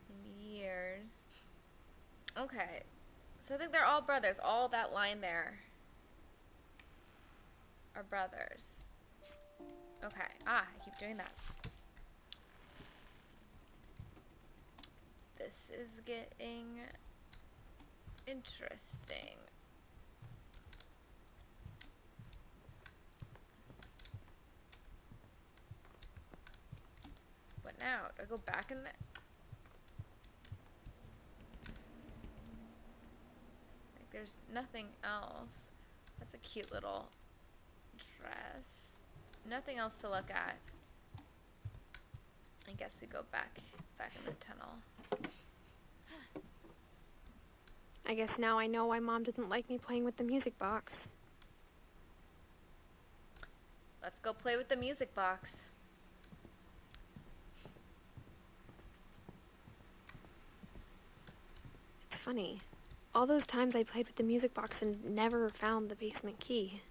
in years. Okay. So I think they're all brothers. All that line there are brothers. Okay. I keep doing that. This is getting interesting. What now? Do I go back in there? Like, there's nothing else. That's a cute little dress. Nothing else to look at. I guess we go back in the tunnel. I guess now I know why Mom didn't like me playing with the music box. Let's go play with the music box. It's funny. All those times I played with the music box and never found the basement key.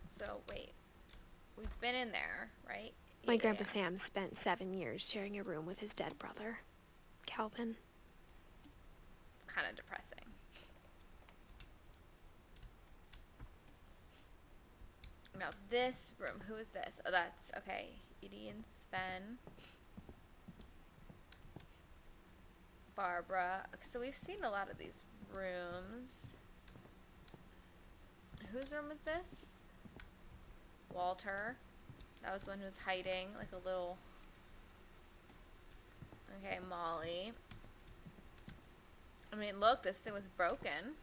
So, wait. We've been in there, right? My Grandpa Sam spent 7 years sharing a room with his dead brother, Calvin. It's kind of depressing. Now, this room, who is this? Oh, that's, okay. Edie and Sven. Barbara. Okay, so we've seen a lot of these rooms. Whose room is this? Walter. That was the one who was hiding, like a little... Okay, Molly. I mean, look, this thing was broken.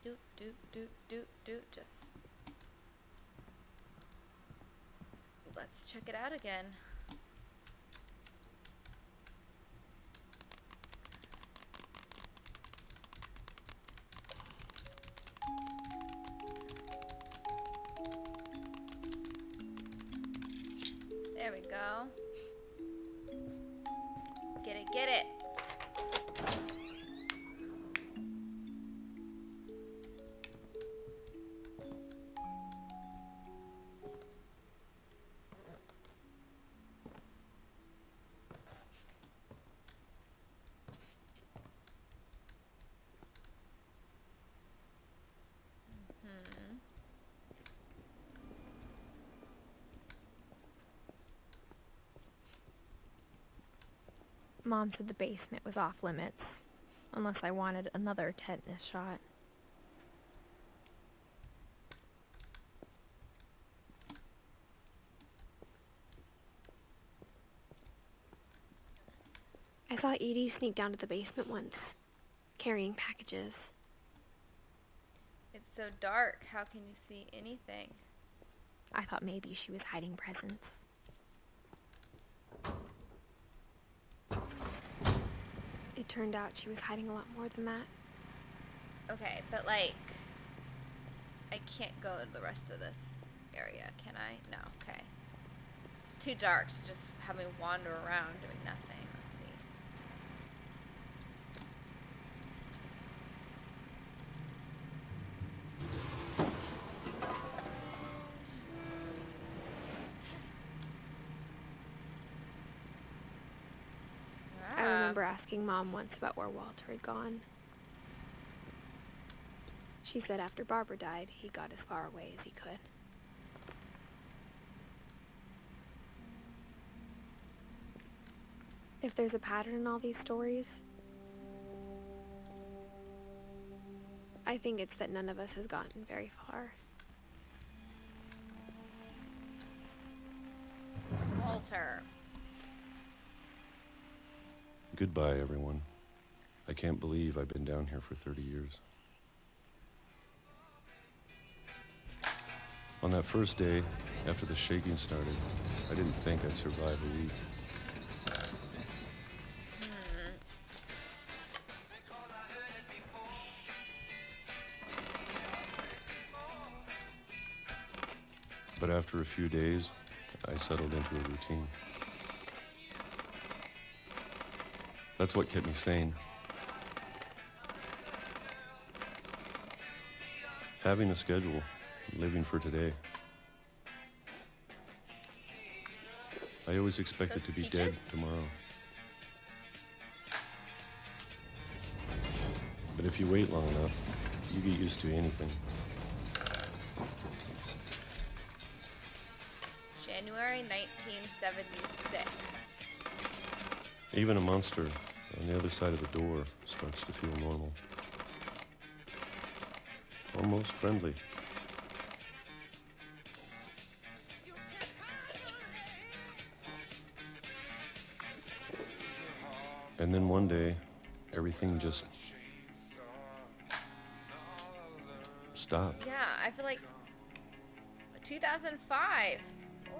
Doot, doot, doot, doot, doot. Just... Let's check it out again. There we go. Get it, get it. Mom said the basement was off limits, unless I wanted another tetanus shot. I saw Edie sneak down to the basement once, carrying packages. It's so dark. How can you see anything? I thought maybe she was hiding presents. It turned out she was hiding a lot more than that. Okay, but like, I can't go to the rest of this area, can I? No, okay. It's too dark to just have me wander around doing nothing. Let's see. I remember asking Mom once about where Walter had gone. She said after Barbara died, he got as far away as he could. If there's a pattern in all these stories, I think it's that none of us has gotten very far. Walter. Goodbye, everyone. I can't believe I've been down here for 30 years. On that first day, after the shaking started, I didn't think I'd survive a week. But after a few days, I settled into a routine. That's what kept me sane. Having a schedule, living for today. I always expected Those to be peaches? dead tomorrow. But if you wait long enough, you get used to anything. January 1976. Even a monster on the other side of the door starts to feel normal. Almost friendly. And then one day, everything just stopped. Yeah, I feel like 2005.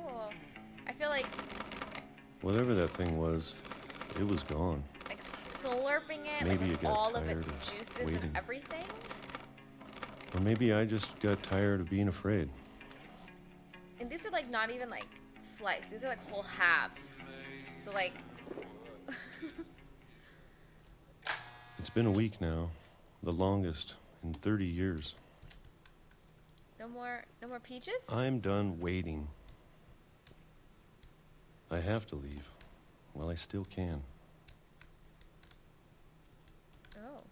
Oh, I feel like Whatever that thing was, it was gone. like slurping it, Maybe like you with got all of tired its of juices waiting. and everything. Or maybe I just got tired of being afraid. And these are like not even like sliced. These are like whole halves. So like. It's been a week now, the longest in 30 years. No more peaches? I'm done waiting. I have to leave. Well, I still can. Oh.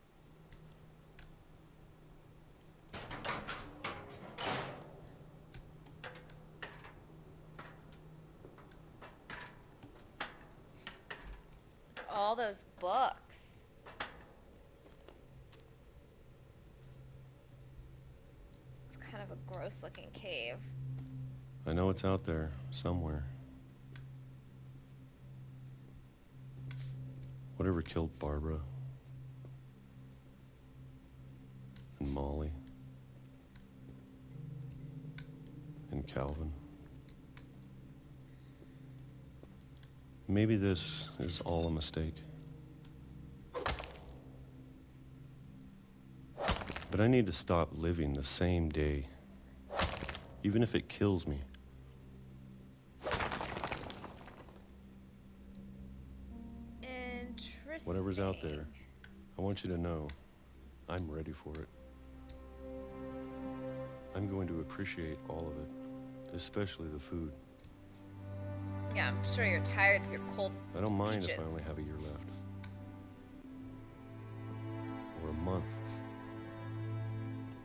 All those books. It's kind of a gross looking cave. I know it's out there, somewhere. Whatever killed Barbara and Molly and Calvin. Maybe this is all a mistake. But I need to stop living the same day, even if it kills me. Interesting. Whatever's out there, I want you to know I'm ready for it. I'm going to appreciate all of it, especially the food. Yeah, I'm sure you're tired of your cold I don't mind peaches. if I only have a year left. Or a month.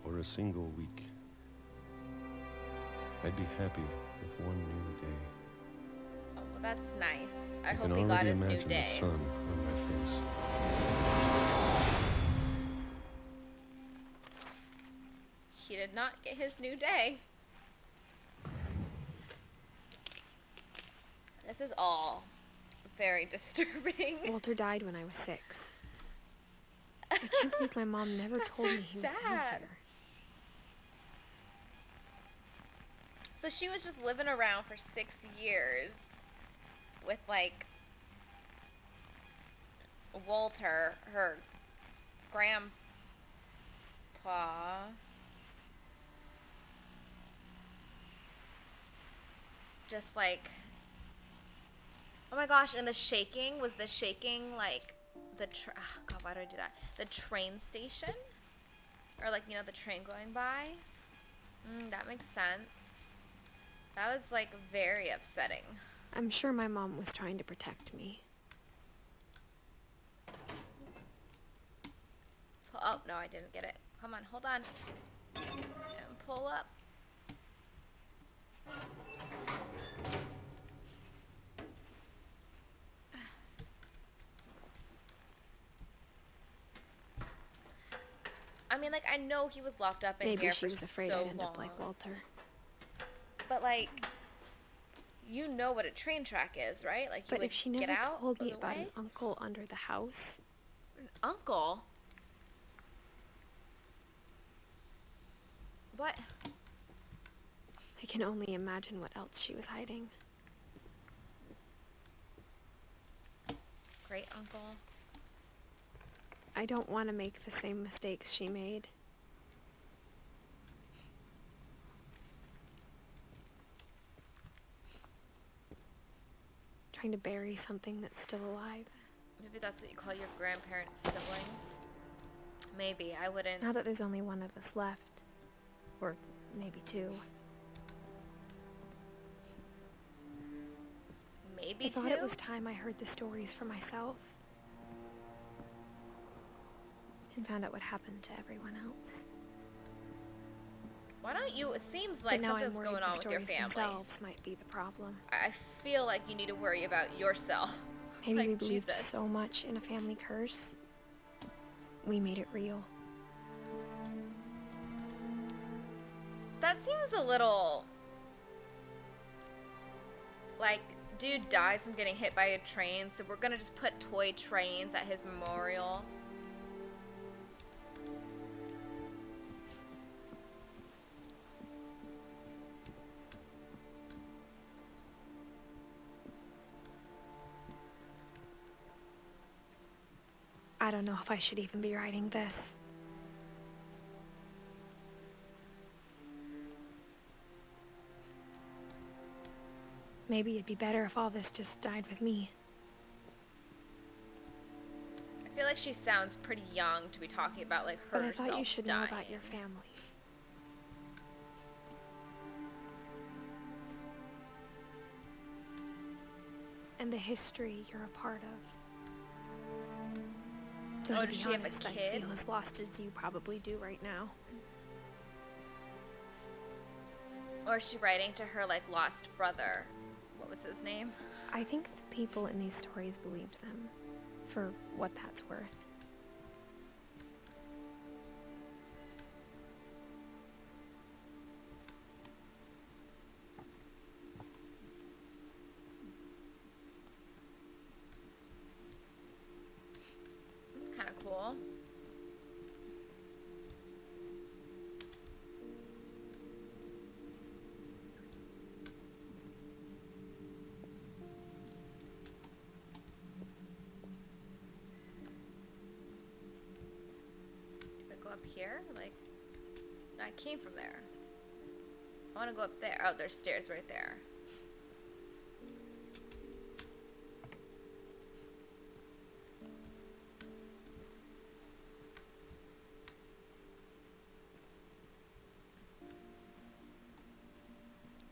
Or a single week. I'd be happy with one new day. Oh, well, that's nice. I You hope can he got already his new imagine day. the sun on my face. He did not get his new day. This is all very disturbing. Walter died when I was 6. I can't believe my mom never told me he was down here. So she was just living around for 6 years with, like, Walter, her grandpa. Just like, oh my gosh, and the shaking, was the shaking like the, oh God, why do I do that? The train station? Or like, you know, the train going by? That makes sense. That was like very upsetting. I'm sure my mom was trying to protect me. Oh, no, I didn't get it. Come on, hold on. And pull up. I mean, like, I know he was locked up in Maybe here she for was afraid so I'd end long. up like Walter. But, like, you know what a train track is, right? Like, you But would if she get never out told me of the about way. an uncle under the house, An uncle? What? I can only imagine what else she was hiding. Great uncle. I don't want to make the same mistakes she made. Trying to bury something that's still alive. Maybe that's what you call your grandparents' siblings. Maybe. I wouldn't. Now that there's only one of us left. Or maybe 2. Maybe I thought it 2? was time I heard the stories for myself. And found out what happened to everyone else. Why don't you? It seems like but now something's I'm going worried on the with your stories family. themselves might be the problem. I feel like you need to worry about yourself. Maybe like, we believed Jesus. so much in a family curse. We made it real. That seems a little... Like, dude dies from getting hit by a train, so we're gonna just put toy trains at his memorial. I don't know if I should even be writing this. Maybe it'd be better if all this just died with me. I feel like she sounds pretty young to be talking about, like, But I herself thought you should dying. know about your family. And the history you're a part of. Though, Oh, to does be she have a honest, I kid? feel as lost as you probably do right now. Or is she writing to her, like, lost brother? What was his name? I think the people in these stories believed them, for what that's worth. Kind of cool. Do I go up here? Like, I came from there. I want to go up there. Oh, there's stairs right there.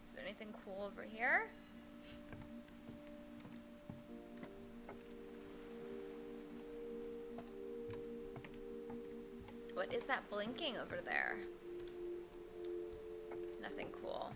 Is there anything cool over here? What is that blinking over there? Nothing cool.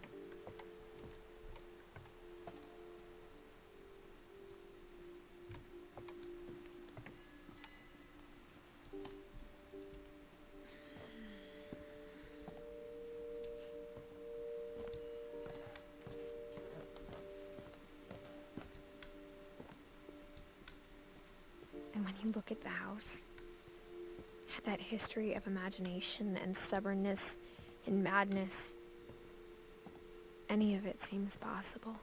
when you look at the house, that history of imagination and stubbornness and madness, any of it seems possible.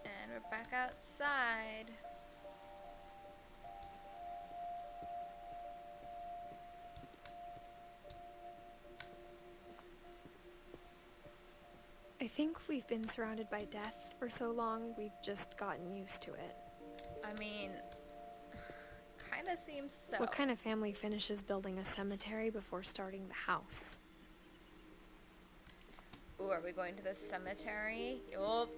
And we're back outside. I think we've been surrounded by death for so long, we've just gotten used to it. I mean, kind of seems so. What kind of family finishes building a cemetery before starting the house? Ooh, are we going to the cemetery? Oh.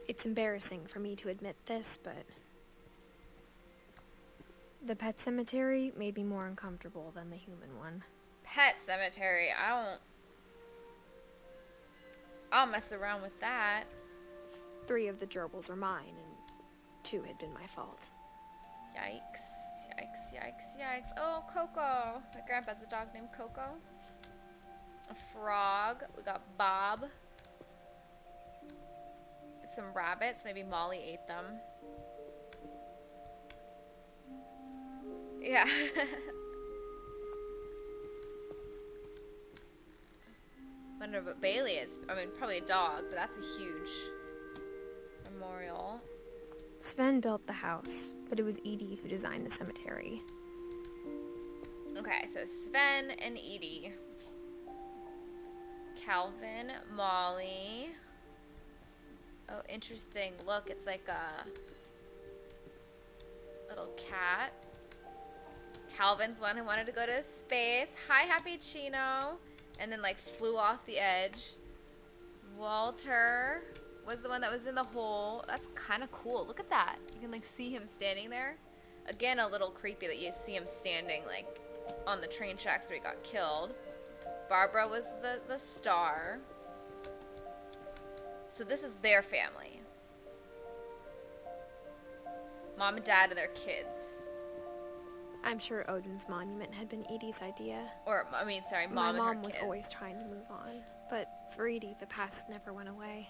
It's embarrassing for me to admit this, but the pet cemetery made me more uncomfortable than the human one. Pet cemetery. I'll mess around with that. 3 of the gerbils are mine, and 2 had been my fault. Yikes. Yikes, yikes, yikes. Oh, Coco. My grandpa has a dog named Coco. A frog. We got Bob. Some rabbits. Maybe Molly ate them. Yeah. Wonder what Bailey is. I mean, probably a dog, but that's a huge memorial. Sven built the house, but it was Edie who designed the cemetery. Okay, so Sven and Edie. Calvin, Molly. Oh, interesting. Look, it's like a little cat. Calvin's one who wanted to go to space. Hi, Happy Chino. And then, like, flew off the edge. Walter was the one that was in the hole. That's kind of cool. Look at that. You can, like, see him standing there. Again, a little creepy that you see him standing, like, on the train tracks where he got killed. Barbara was the star. So this is their family. Mom and dad and their kids. I'm sure Odin's monument had been Edie's idea. Or, I mean, sorry, Mom My and her mom was kids. always trying to move on, but for Edie, the past never went away.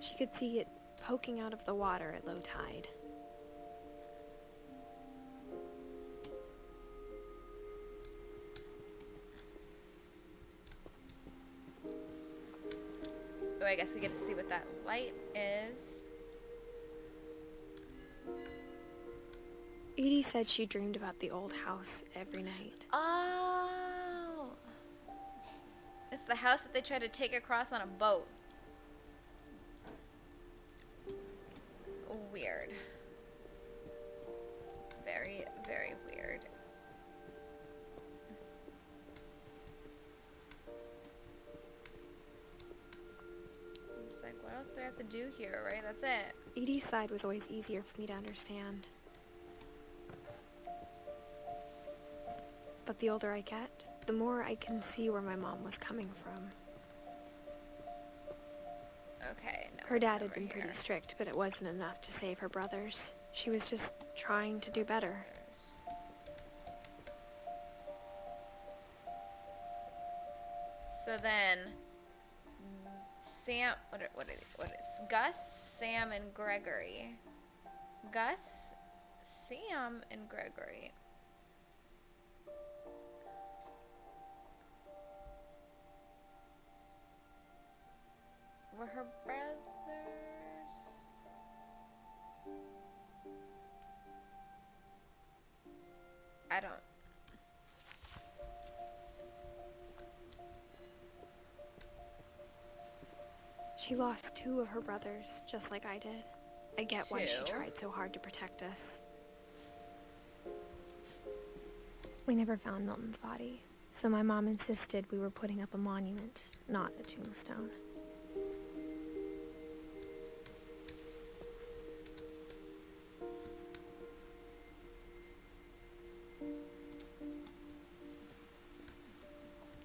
She could see it poking out of the water at low tide. Oh, I guess we get to see what that light is. Edie said she dreamed about the old house every night. Oh. It's the house that they tried to take across on a boat. Weird. Very, very weird. It's like, what else do I have to do here, right? That's it. Edie's side was always easier for me to understand. But the older I get, the more I can see where my mom was coming from. Okay, no. Her it's dad had over been here. pretty strict, but it wasn't enough to save her brothers. She was just trying to do better. So then, Sam, what is Gus, Sam, and Gregory. Gus, Sam, and Gregory. Were her brothers? I don't. She lost 2 of her brothers, just like I did. I get why she 2? tried so hard to protect us. We never found Milton's body, so my mom insisted we were putting up a monument, not a tombstone.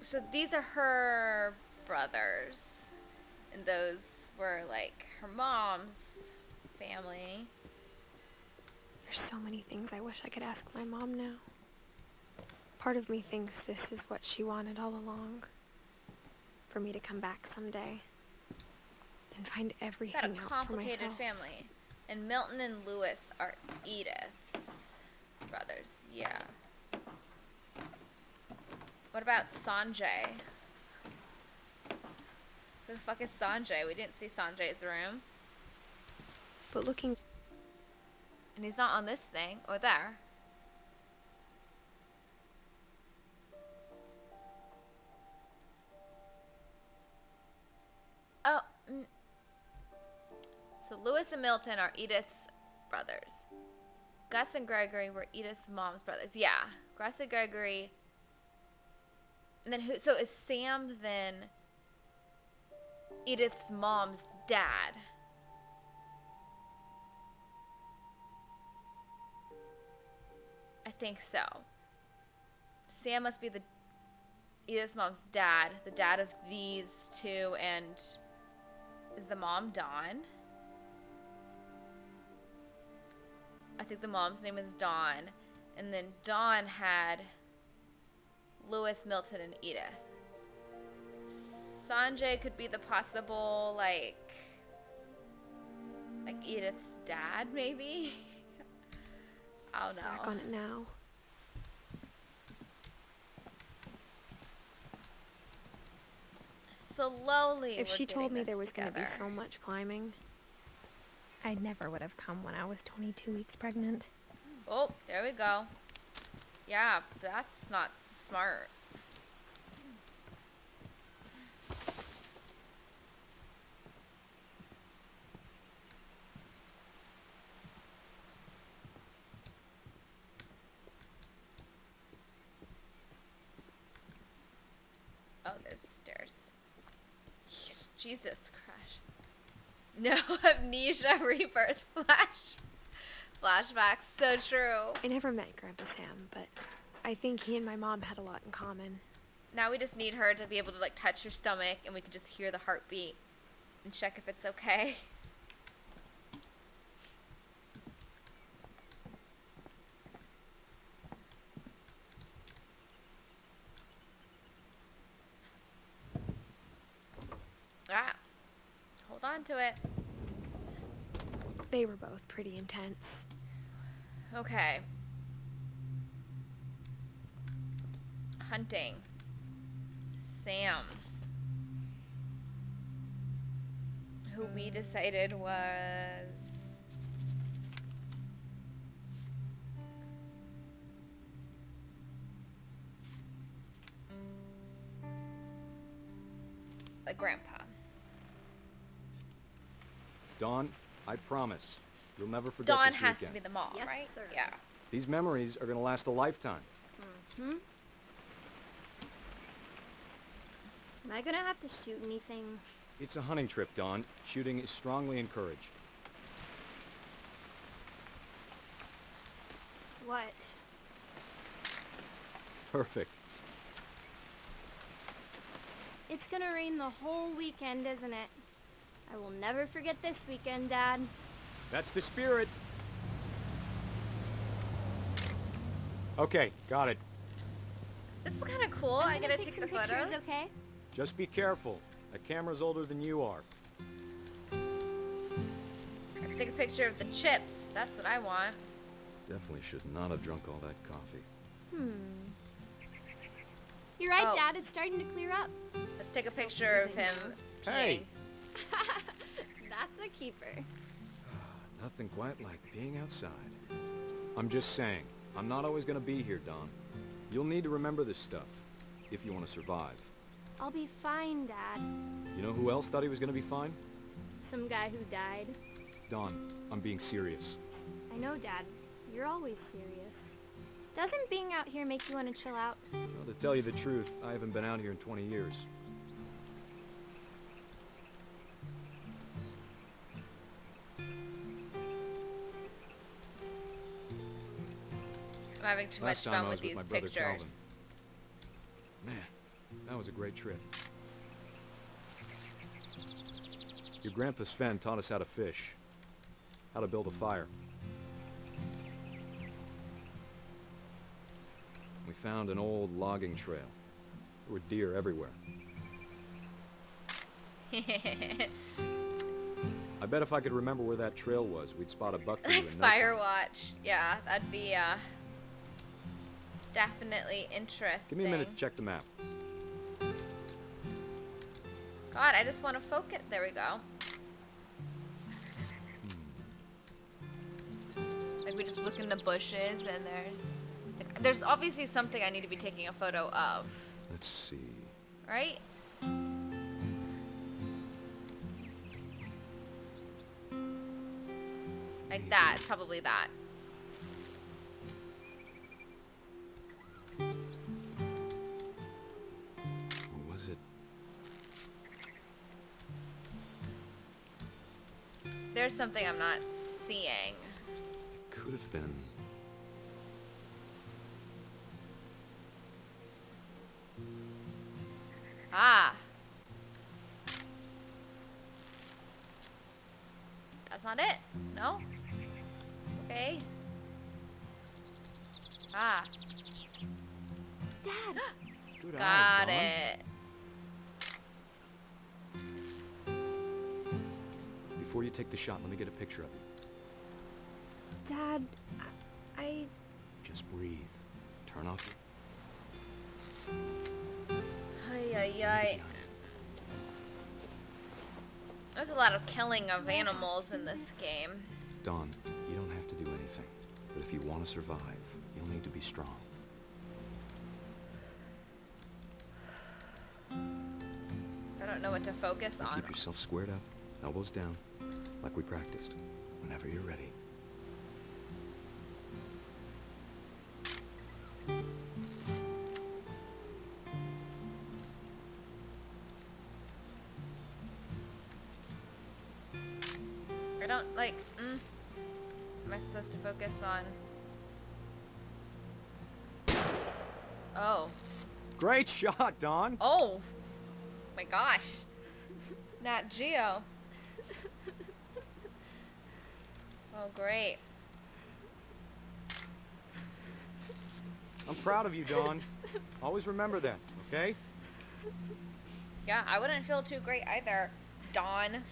So these are her brothers. And those were like her mom's family. There's so many things I wish I could ask my mom now. Part of me thinks this is what she wanted all along. For me to come back someday and find everything Got a out for complicated myself. family. And Milton and Lewis are Edith's brothers. Yeah. What about Sanjay? Who the fuck is Sanjay? We didn't see Sanjay's room. But looking... And he's not on this thing. Or there. Oh. So Lewis and Milton are Edith's brothers. Gus and Gregory were Edith's mom's brothers. Yeah. Gus and Gregory. And then who? So is Sam then Edith's mom's dad? I think so. Sam must be the Edith's mom's dad, the dad of these two, and is the mom Dawn? I think the mom's name is Dawn, and then Dawn had Lewis, Milton, and Edith. Sanjay could be the possible, like Edith's dad, maybe? I don't know. Back on it now. Slowly, If we're she told getting me this there was going to be together. so much climbing, I never would have come when I was 22 weeks pregnant. Oh, there we go. Yeah, that's not smart. Oh, there's the stairs. Jesus Christ. No amnesia, rebirth, flashbacks. So true. I never met Grandpa Sam, but I think he and my mom had a lot in common. Now we just need her to be able to like touch your stomach and we can just hear the heartbeat and check if it's okay. Ah, hold on to it. They were both pretty intense. Okay. Hunting. Sam. Who we decided was... a grandpa. Dawn, I promise, you'll never forget Dawn this has weekend. to be the mom, Yes, right? sir. Yeah. These memories are gonna last a lifetime. Hmm? Am I gonna have to shoot anything? It's a hunting trip, Dawn. Shooting is strongly encouraged. What? Perfect. It's gonna rain the whole weekend, isn't it? I will never forget this weekend, Dad. That's the spirit. Okay, got it. This is kind of cool. I get to take the pictures, photos. okay? Just be careful. That camera's older than you are. Let's take a picture of the chips. That's what I want. Definitely should not have drunk all that coffee. You're right, Oh. Dad. It's starting to clear up. Let's take a picture of him peeing. Hey. That's a keeper. Nothing quite like being outside. I'm just saying, I'm not always gonna be here, Dawn. You'll need to remember this stuff, if you want to survive. I'll be fine, Dad. You know who else thought he was gonna be fine? Some guy who died. Dawn, I'm being serious. I know, Dad. You're always serious. Doesn't being out here make you want to chill out? Well, to tell you the truth, I haven't been out here in 20 years. I'm having too Last much time fun I with was with these my brother pictures. Calvin. Man, that was a great trip. Your grandpa Sven taught us how to fish, how to build a fire. We found an old logging trail. There were deer everywhere. I bet if I could remember where that trail was, we'd spot a buck for you in no Fire time. watch. Yeah, that'd be definitely interesting. Give me a minute to check the map. God, I just want to focus. There we go. Like we just look in the bushes and there's obviously something I need to be taking a photo of. Let's see. Right? Like that. It's probably that. Or was it? There's something I'm not seeing. Could have been. Ah. That's not it. No? Okay. Ah. Dad! Good Got eyes, it. Before you take the shot, let me get a picture of you. Dad, I... Just breathe. Turn off. Ay, ay, ay. There's a lot of killing of animals in this game. Dawn, you don't have to do anything. But if you want to survive, you'll need to be strong. I don't know what to focus Now on. keep yourself squared up, elbows down, like we practiced. Whenever you're ready. I don't like. Am I supposed to focus on? Oh. Great shot, Dawn. Oh. My gosh. Nat Geo. Oh, great. I'm proud of you, Dawn. Always remember that, okay? Yeah, I wouldn't feel too great either, Dawn.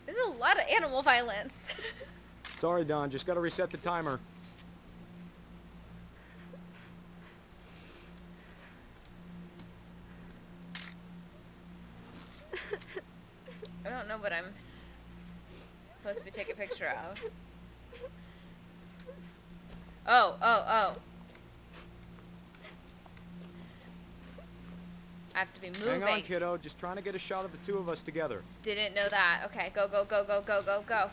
This is a lot of animal violence. Sorry, Dawn. Just gotta reset the timer. I don't know what I'm supposed to be taking a picture of. Oh, oh, oh. I have to be moving. Hang on, kiddo. Just trying to get a shot of the two of us together. Didn't know that. Okay, go, go, go, go, go, go, go.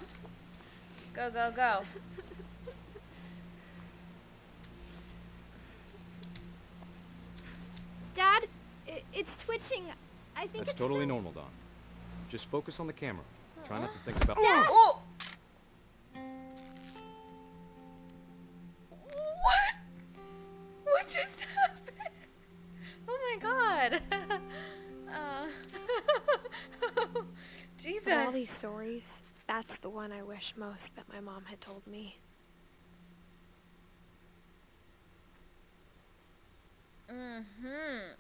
Go, go, go. Dad, it's twitching. I think That's it's totally normal, Dawn. Just focus on the camera. Try not to think about. Dad! Oh! What? What just happened? Oh my god. Jesus. Of all these stories, that's the one I wish most that my mom had told me.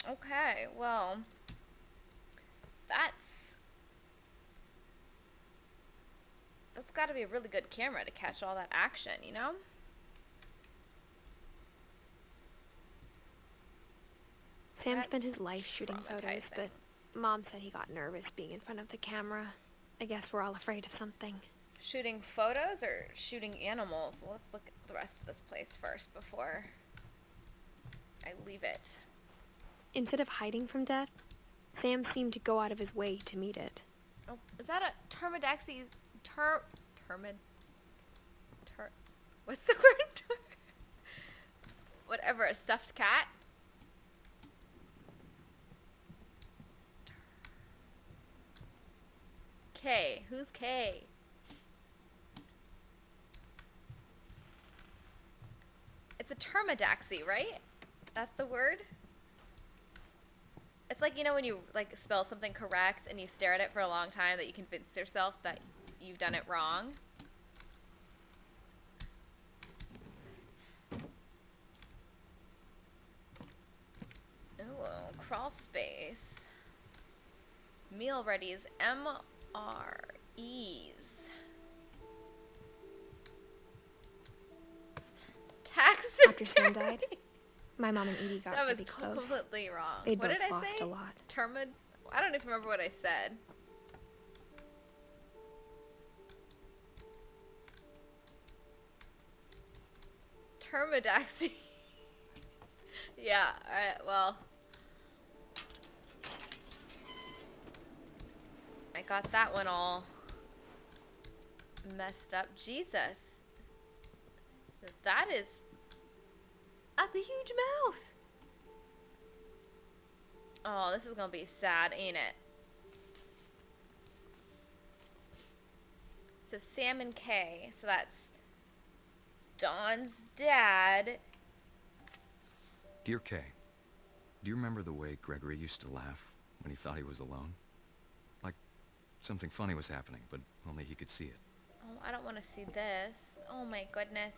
Okay, well, that's got to be a really good camera to catch all that action, you know? Sam spent his life shooting photos, traumatizing. but Mom said he got nervous being in front of the camera. I guess we're all afraid of something. Shooting photos or shooting animals? Well, let's look at the rest of this place first before I leave it. Instead of hiding from death, Sam seemed to go out of his way to meet it. Oh, is that a Termidaxi? What's the word? Whatever, a stuffed cat? K. Who's K? It's a Termidaxi, right? That's the word? A It's like, you know, when you like spell something correct and you stare at it for a long time that you convince yourself that you've done it wrong. Ooh, crawl space. Meal readies, MREs. After Sam died, my mom and Edie got That was pretty close. completely wrong. They What both did I lost say? a lot. I don't even remember what I said. Termidaxy. Yeah, alright, well. I got that one all messed up. Jesus. That's a huge mouth. Oh, this is gonna be sad, ain't it? So Sam and Kay. So that's Dawn's dad. Dear Kay, do you remember the way Gregory used to laugh when he thought he was alone? Like something funny was happening, but only he could see it. Oh, I don't want to see this. Oh my goodness.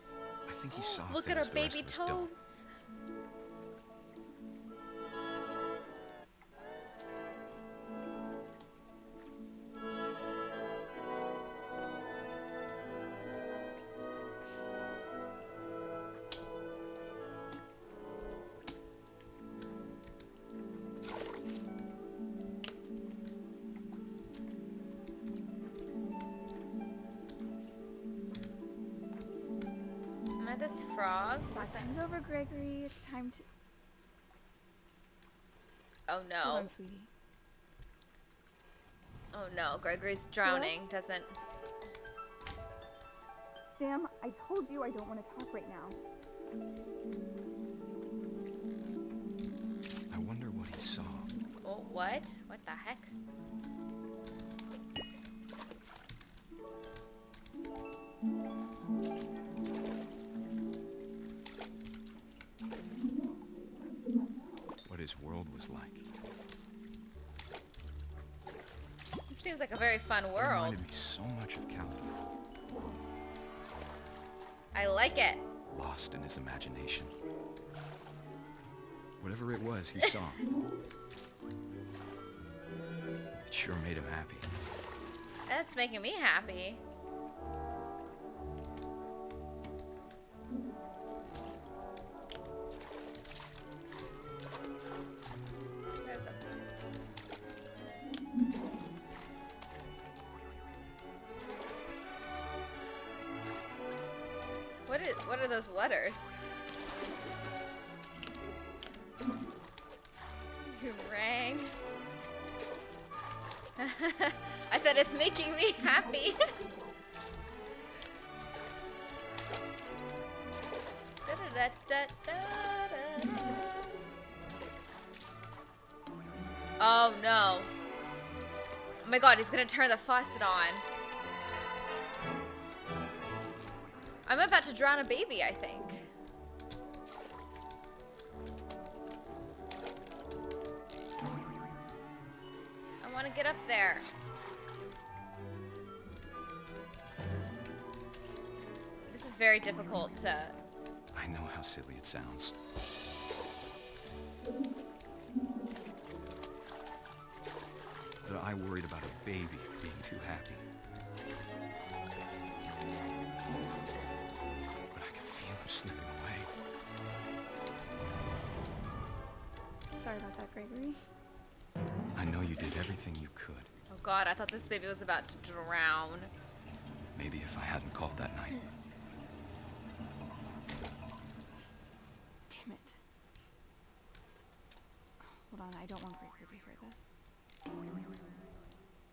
I think he saw Look at her things the rest baby of us don't. toes. Am I this frog? What the? Time's over, Gregory. It's time to. Oh no. Hold on, sweetie. Oh no, Gregory's drowning. Doesn't. Sam, I told you I don't want to talk right now. I wonder what he saw. Oh, what? What the heck? What his world was like. Seems like a very fun It world. reminded me so much of Calvin. I like it. Lost in his imagination. Whatever it was he saw. It sure made him happy. That's making me happy. There's a... What are those letters? You rang. I said it's making me happy. Oh no. Oh my god, he's gonna turn the faucet on. I'm about to drown a baby, I think. I want to get up there. This is very difficult to... I know how silly it sounds. But I worried about a baby being too happy. But I could feel him slipping away. Sorry about that, Gregory. I know you did everything you could. Oh god, I thought this baby was about to drown. Maybe if I hadn't called that night. Damn it. Hold on, I don't want Gregory to hear this.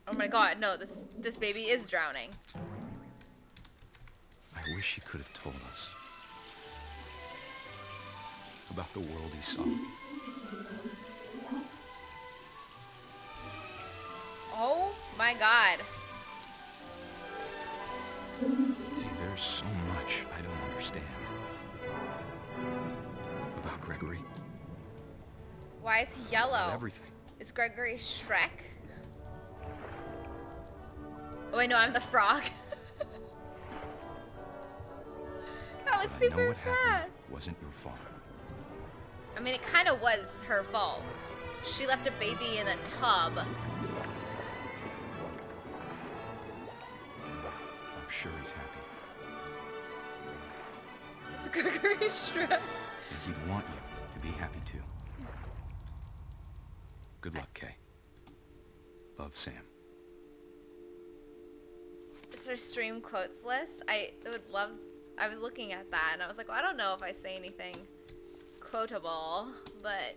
Oh my god, no, this baby is drowning. I wish he could have told us about the world he saw. Oh my god. There's so much I don't understand about Gregory. Why is he yellow? Everything. Is Gregory Shrek? Oh wait, no, I'm the frog. That was I know super what fast. happened wasn't your fault. I mean, it kind of was her fault. She left a baby in a tub. I'm sure he's happy. It's Gregory Shrek. And he'd want you to be happy too. Good luck, Kay. Love, Sam. Is her stream quotes list? I was looking at that and I was like, well, I don't know if I say anything quotable, but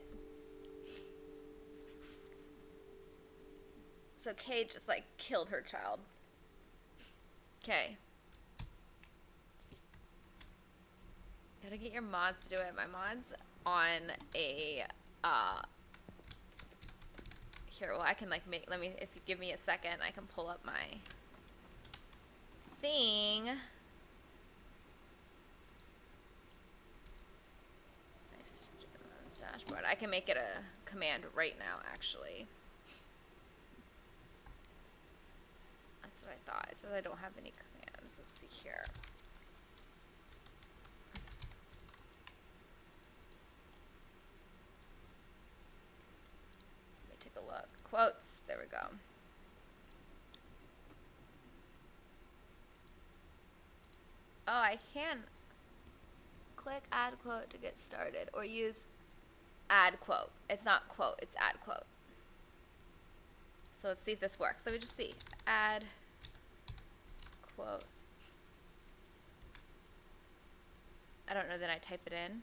so Kay just like killed her child. Okay. Gotta get your mods to do it. My mod's on a here, well I can like make, let me, if you give me a second, I can pull up my thing. Dashboard. I can make it a command right now, actually. That's what I thought. It says I don't have any commands. Let's see here. Let me take a look. Quotes. There we go. Oh, I can click add quote to get started or use add quote. It's not quote, it's add quote. So let's see if this works. Let me just see. Add quote. I don't know, then I type it in.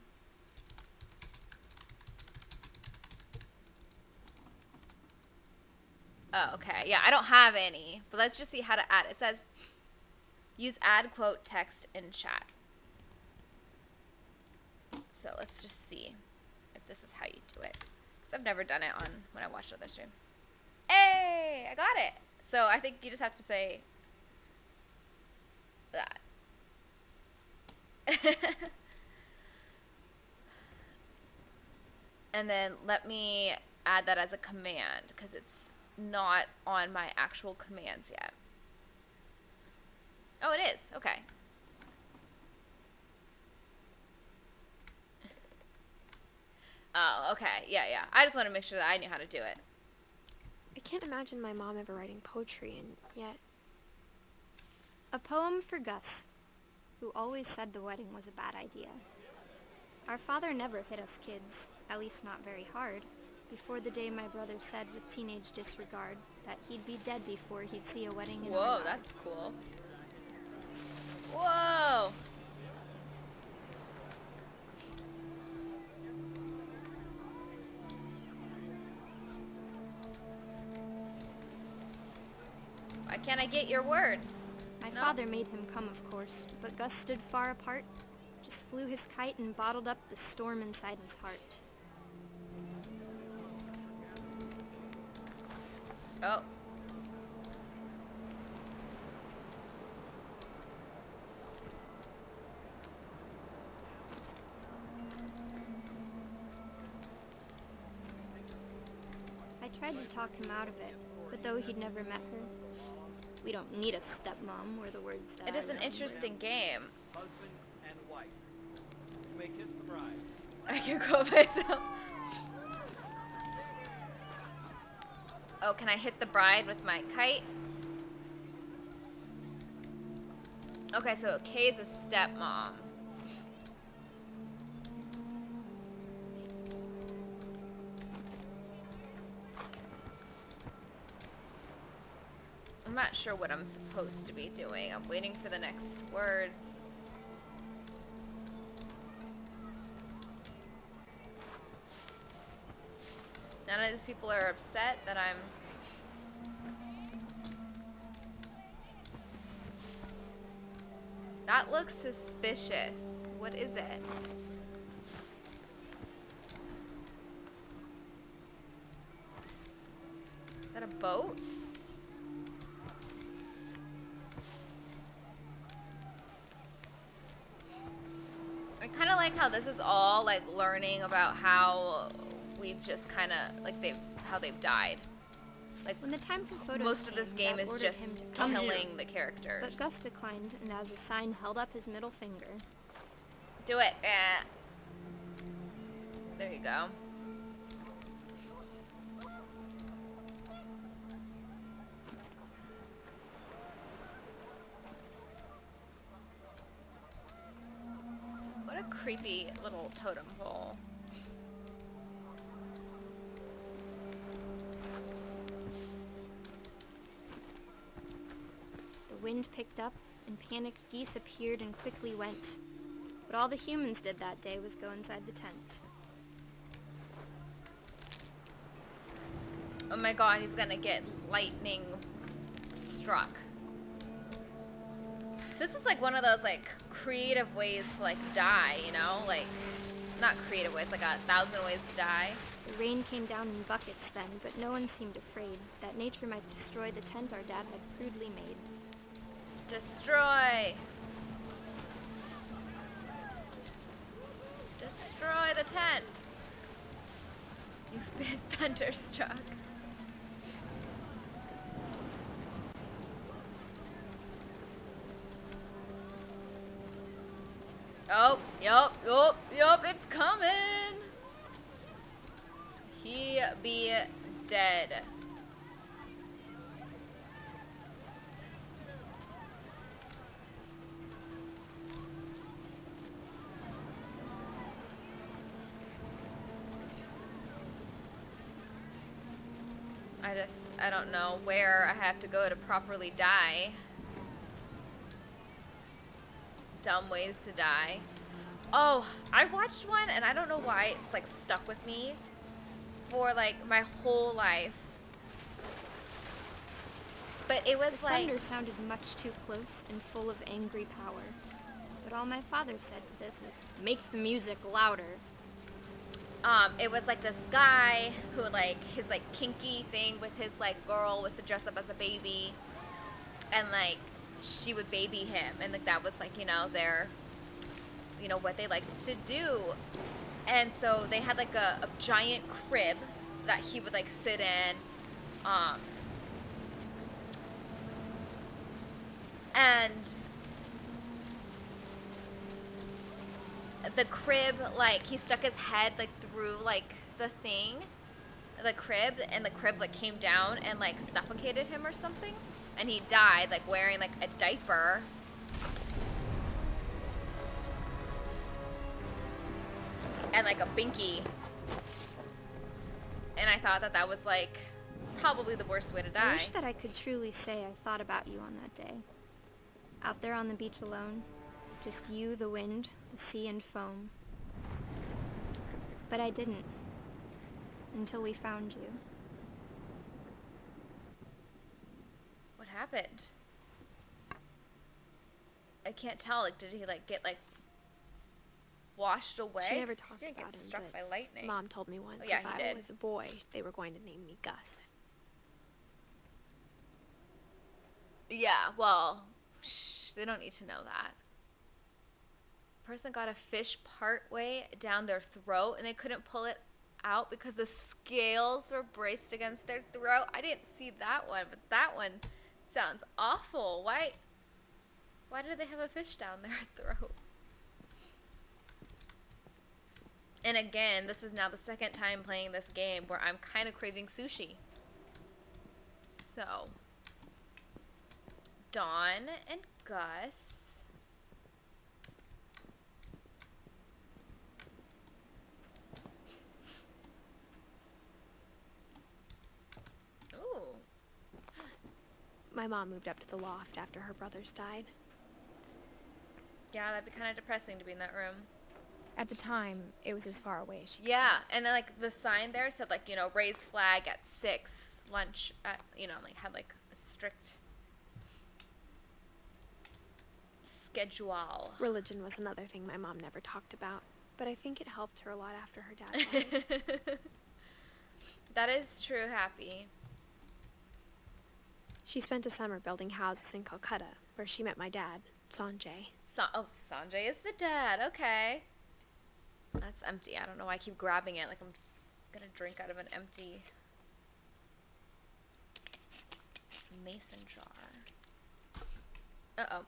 Oh, okay. Yeah, I don't have any, but let's just see how to add it. It says use add quote text in chat. So let's just see if this is how you do it. Because I've never done it on when I watched other stream. Hey, I got it. So I think you just have to say that. And then let me add that as a command because it's not on my actual commands yet. Oh, it is. Okay. Oh, okay. Yeah, yeah. I just want to make sure that I knew how to do it. I can't imagine my mom ever writing poetry, and yet... A poem for Gus, who always said the wedding was a bad idea. Our father never hit us kids, at least not very hard, before the day my brother said with teenage disregard that he'd be dead before he'd see a wedding in our Whoa, yard. that's cool. Whoa! Why can't I get your words? My No? father made him come, of course, but Gus stood far apart, just flew his kite and bottled up the storm inside his heart. Oh. I tried to talk him out of it, but though he'd never met her, we don't need a stepmom were the words that It is an interesting game. Husband and wife. You may kiss the bride. I can quote myself. Oh, can I hit the bride with my kite? Okay, so Kay's a stepmom. I'm not sure what I'm supposed to be doing. I'm waiting for the next words. None of these people are upset that I'm... That looks suspicious. What is it? Is that a boat? I kind of like how this is all like learning about how we've just kind of like how they've died. Like When the time for photos most of this came, game Dad is ordered just him to come killing here. the characters. But Gus declined, and as a sign held up his middle finger. Do it. There you go. What a creepy little totem pole. The wind picked up, and panicked geese appeared and quickly went. But all the humans did that day was go inside the tent. Oh my god, he's gonna get lightning struck. This is like one of those like creative ways to like die, you know? Like, not creative ways, like 1,000 ways to die. The rain came down in buckets then, but no one seemed afraid that nature might destroy the tent our dad had crudely made. Destroy! Destroy the tent! You've been thunderstruck. Oh, yup, it's coming! He be dead. I don't know where I have to go to properly die. Dumb ways to die. Oh, I watched one and I don't know why it's like stuck with me for like my whole life. But it was the like... thunder sounded much too close and full of angry power. But all my father said to this was, make the music louder. It was like this guy who like his like kinky thing with his like girl was to dress up as a baby, and like she would baby him, and like that was like, you know, their, you know, what they liked to do. And so they had like a giant crib that he would like sit in, and the crib, like he stuck his head like through like the thing, the crib, and the crib like came down and like suffocated him or something, and he died like wearing like a diaper. And like a binky. And I thought that that was like probably the worst way to die. I wish that I could truly say I thought about you on that day. Out there on the beach alone, just you, the wind, the sea and foam. But I didn't. Until we found you. What happened? I can't tell. Like, did he like get like washed away? She never 'Cause talked he didn't about get him, struck but by lightning. Mom told me once Oh, yeah, if he I did. was a boy, they were going to name me Gus. Yeah, well, they don't need to know that. Person got a fish part way down their throat and they couldn't pull it out because the scales were braced against their throat. I didn't see that one, but that one sounds awful. Why did they have a fish down their throat? And again, this is now the second time playing this game where I'm kind of craving sushi. So, Dawn and Gus. Ooh. My mom moved up to the loft after her brothers died. Yeah, that'd be kind of depressing to be in that room. At the time, it was as far away as she could Yeah, and then, like, the sign there said, like, you know, raise flag at 6, lunch at, you know, like, had, like, a strict schedule. Religion was another thing my mom never talked about, but I think it helped her a lot after her dad died. That is true, Happy. She spent a summer building houses in Calcutta, where she met my dad, Sanjay. Sanjay is the dad, okay. That's empty. I don't know why I keep grabbing it like I'm gonna drink out of an empty mason jar. Uh-oh.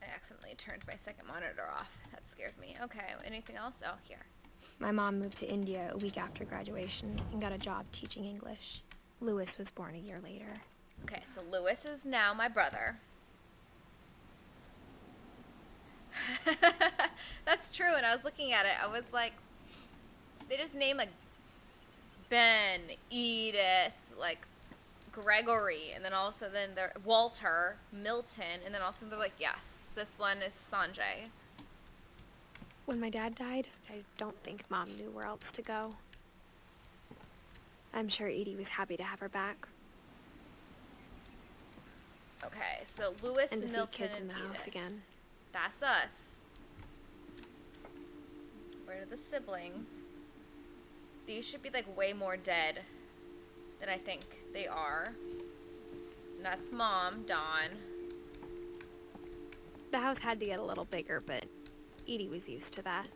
I accidentally turned my second monitor off. That scared me. Okay, anything else? Oh, here. My mom moved to India a week after graduation and got a job teaching English. Louis was born a year later. Okay, so Louis is now my brother. That's true, and I was looking at it, I was like, they just name like Ben, Edith, like Gregory, and then all of a sudden they're Walter, Milton, and then all of a sudden they're like, yes, this one is Sanjay. When my dad died, I don't think Mom knew where else to go. I'm sure Edie was happy to have her back. Okay, so Louis, And to see Milton, kids and in the Edith. house again. That's us. Where are the siblings? These should be like way more dead than I think they are. And that's Mom, Dawn. The house had to get a little bigger, but Edie was used to that.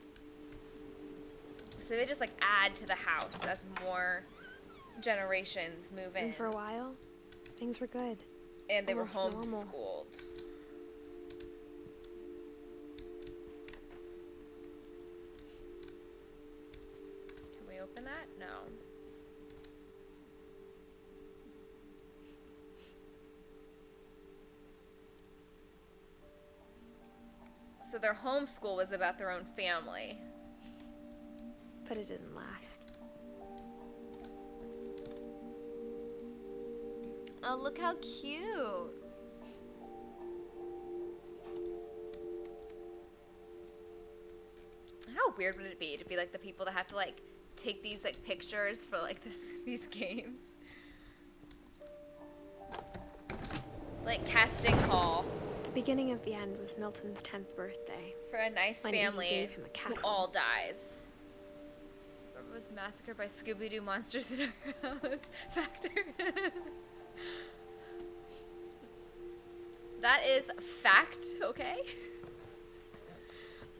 So they just like add to the house as more generations move in. And for a while, things were good. And they Almost were normal. homeschooled. Can we open that? No. So their homeschool was about their own family. But it didn't last. Oh, look how cute. How weird would it be to be like the people that have to like take these like pictures for like these games? Like casting call. The beginning of the end was Milton's 10th birthday. For a nice when Edie family gave him a who castle. all dies. Whoever was massacred by Scooby-Doo monsters in our house. Factor. That is fact, okay?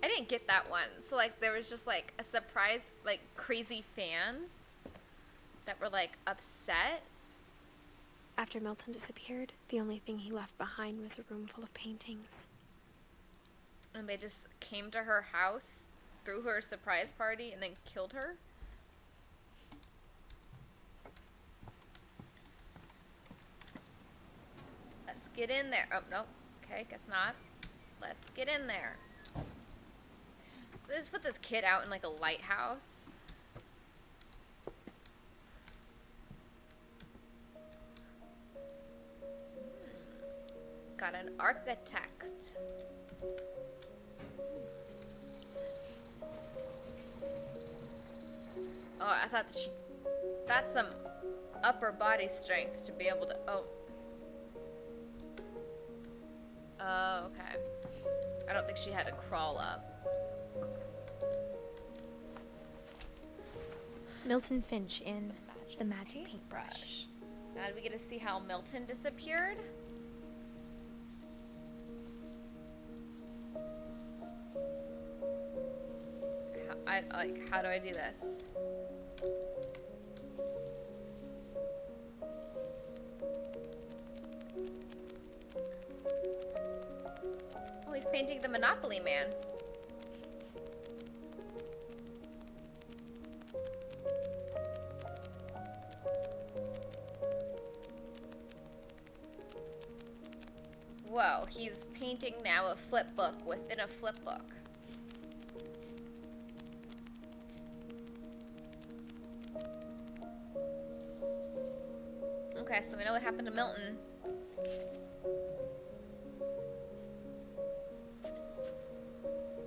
I didn't get that one. So like there was just like a surprise, like crazy fans that were like upset. After Milton disappeared, the only thing he left behind was a room full of paintings. And they just came to her house, threw her a surprise party, and then killed her. Let's get in there. Oh, nope. Okay, guess not. Let's get in there. So they just put this kid out in like a lighthouse. Got an architect. Oh, I thought that that's some upper body strength to be able to, oh. Oh, okay. I don't think she had to crawl up. Milton Finch in The Magic Paintbrush. Now do we get to see how Milton disappeared? How do I do this? Oh, he's painting the Monopoly Man. Whoa, he's painting now a flip book within a flip book. Okay, so we know what happened to Milton.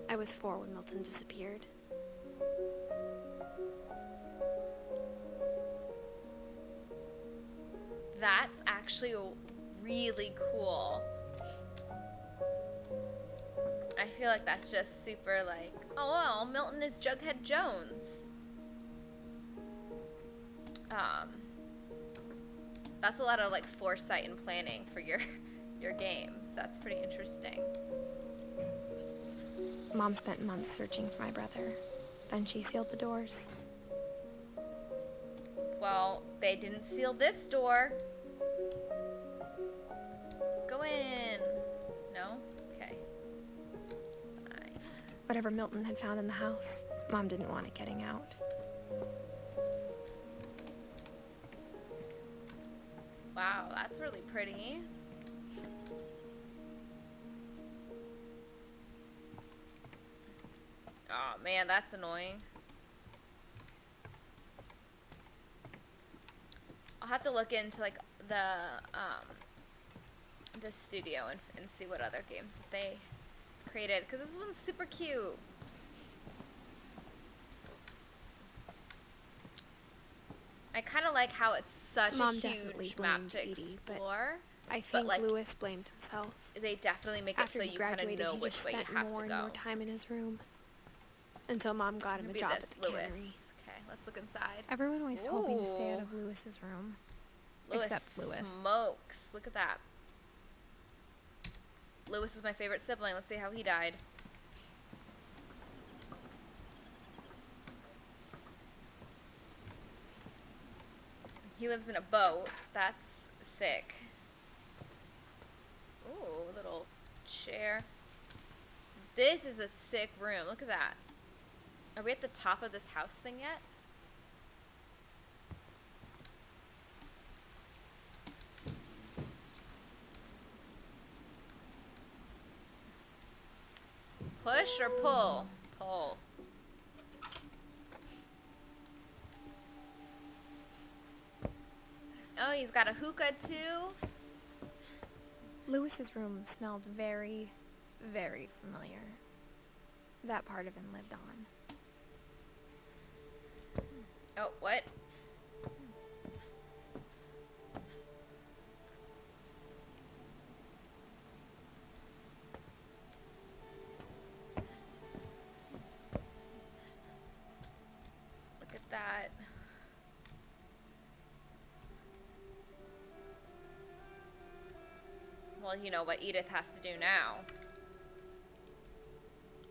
I was 4 when Milton disappeared. That's actually really cool. I feel like that's just super like, oh well, Milton is Jughead Jones. That's a lot of like foresight and planning for your games. That's pretty interesting. Mom spent months searching for my brother. Then she sealed the doors. Well, they didn't seal this door. Go in. No? Okay. Fine. Whatever Milton had found in the house, Mom didn't want it getting out. Wow, that's really pretty. Oh man, that's annoying. I'll have to look into like the studio and see what other games that they created, because this one's super cute. I kind of like how it's such Mom a definitely huge map blamed to Edie, explore. I think like, Lewis blamed himself. They definitely make it After so he you kind of graduated, know he which just way you spent have more to and go. more time in his room. Until Mom got him a Maybe job this at the Lewis. cannery. Okay, let's look inside. Everyone was hoping to stay out Ooh. of Lewis's room. Lewis Except Lewis. smokes. Look at that. Lewis is my favorite sibling. Let's see how he died. He lives in a boat. That's sick. Ooh, little chair. This is a sick room. Look at that. Are we at the top of this house thing yet? Push or pull? Pull. Oh, he's got a hookah too. Lewis's room smelled very, very familiar. That part of him lived on. Oh, what? Look at that. Well, you know what Edith has to do now.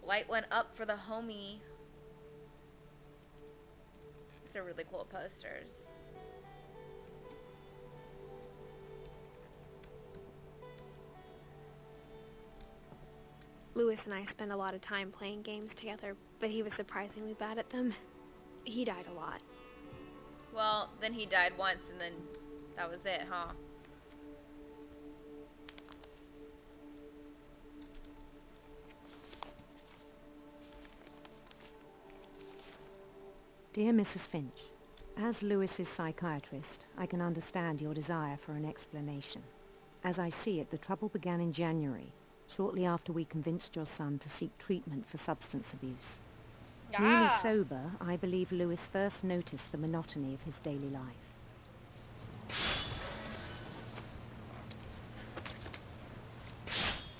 Light went up for the homie. These are really cool posters. Lewis and I spent a lot of time playing games together, but he was surprisingly bad at them. He died a lot. Well, then he died once and then that was it, huh? Dear Mrs. Finch, as Lewis's psychiatrist, I can understand your desire for an explanation. As I see it, the trouble began in January, shortly after we convinced your son to seek treatment for substance abuse. Newly sober, I believe Lewis first noticed the monotony of his daily life.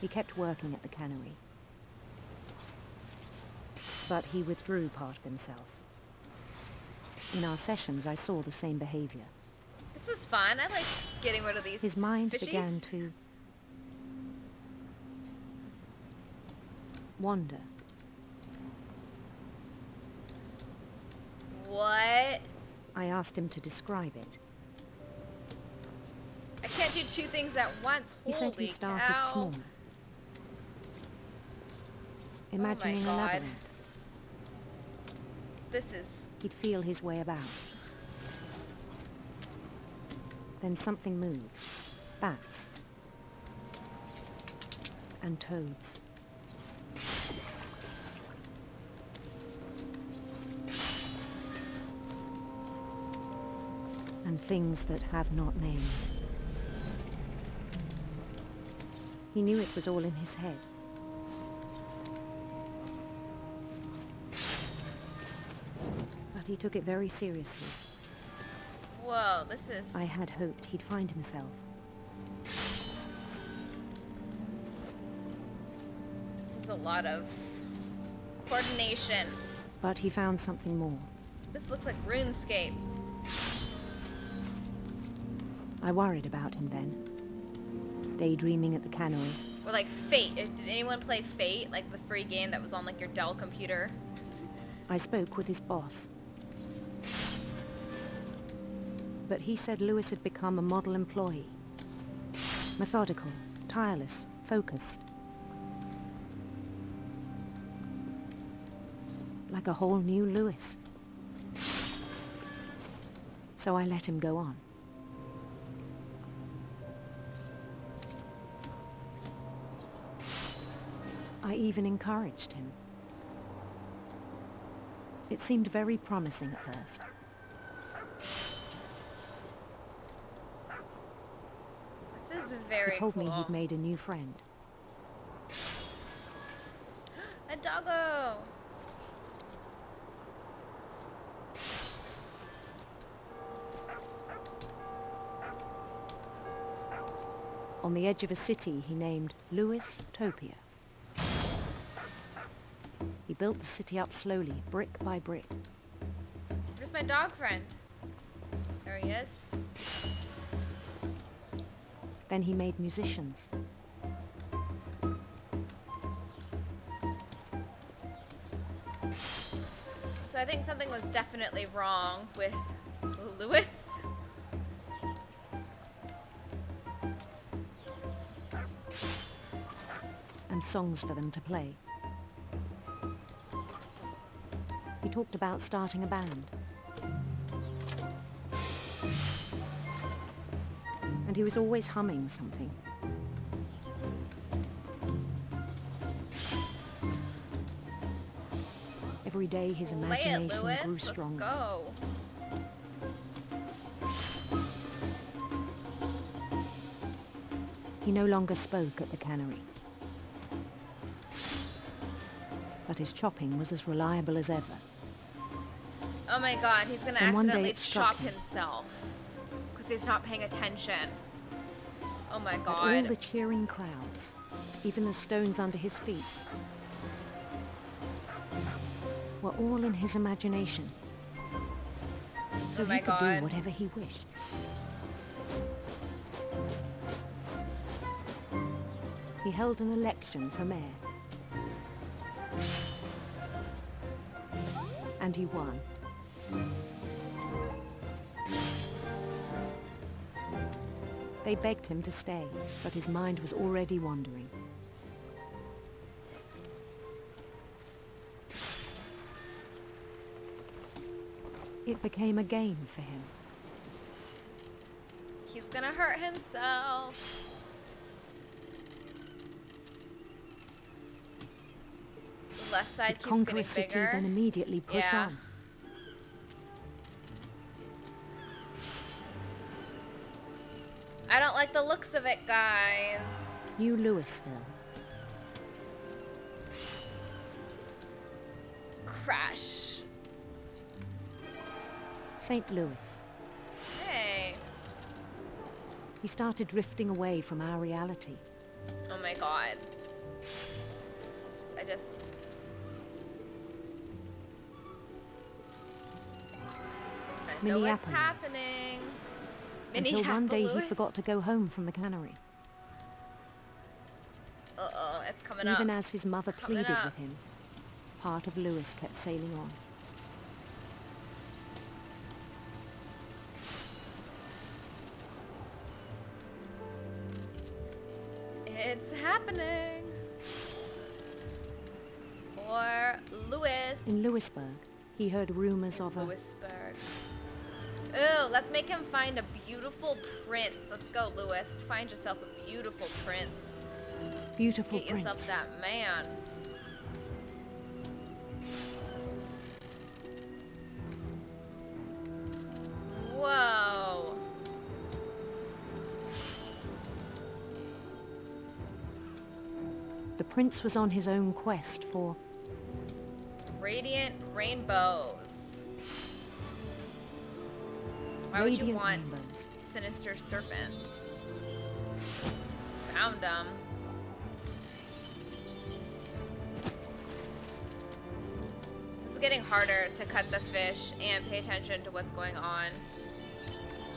He kept working at the cannery, but he withdrew part of himself. In our sessions, I saw the same behavior. This is fun. I like getting rid of these His mind fishies. began to wander. What? I asked him to describe it. I can't do two things at once. He said he Holy started cow. small, imagining a God. labyrinth. This is... He'd feel his way about. Then something moved. Bats. And toads. And things that have not names. He knew it was all in his head. But he took it very seriously. Whoa, this is... I had hoped he'd find himself. This is a lot of coordination. But he found something more. This looks like RuneScape. I worried about him then. Daydreaming at the cannery. Or like Fate. Did anyone play Fate? Like the free game that was on like your Dell computer? I spoke with his boss. But he said Lewis had become a model employee. Methodical, tireless, focused. Like a whole new Lewis. So I let him go on. I even encouraged him. It seemed very promising at first. This is very He told cool. me he'd made a new friend. A doggo! On the edge of a city he named Lewis Topia. He built the city up slowly, brick by brick. Where's my dog friend? There he is. Then he made musicians. So I think something was definitely wrong with Lewis. And songs for them to play. He talked about starting a band. And he was always humming something. Every day his imagination Play it, Lewis. grew stronger. Let's go. He no longer spoke at the cannery. But his chopping was as reliable as ever. Oh my god, he's gonna And one day accidentally it struck chop him. himself. Because he's not paying attention. Oh my And all god. the cheering crowds, even the stones under his feet, were all in his imagination. So Oh my he could God. do whatever he wished. He held an election for mayor. And he won. They begged him to stay, but his mind was already wandering. It became a game for him. He's gonna hurt himself. The left side He'd keeps conquer getting a city, bigger. then immediately push Yeah. on. I don't like the looks of it, guys. New Louisville. Crash. St. Louis. Hey. He started drifting away from our reality. Oh my god. I just... I know what's Minneapolis. happening. Until one day he Minneapolis. forgot to go home from the cannery. Uh-oh, it's coming up. Even as his mother It's coming pleaded up. with him, part of Lewis kept sailing on. It's happening. Poor Lewis. In Lewisburg, he heard rumors of a Lewisburg. Ooh, let's make him find a beautiful prince. Let's go, Lewis. Find yourself a beautiful prince. beautiful Get yourself prince. that man. Whoa. The prince was on his own quest for Radiant rainbows. Why would you radiant want rainbows. sinister serpents? Found them. This is getting harder to cut the fish and pay attention to what's going on.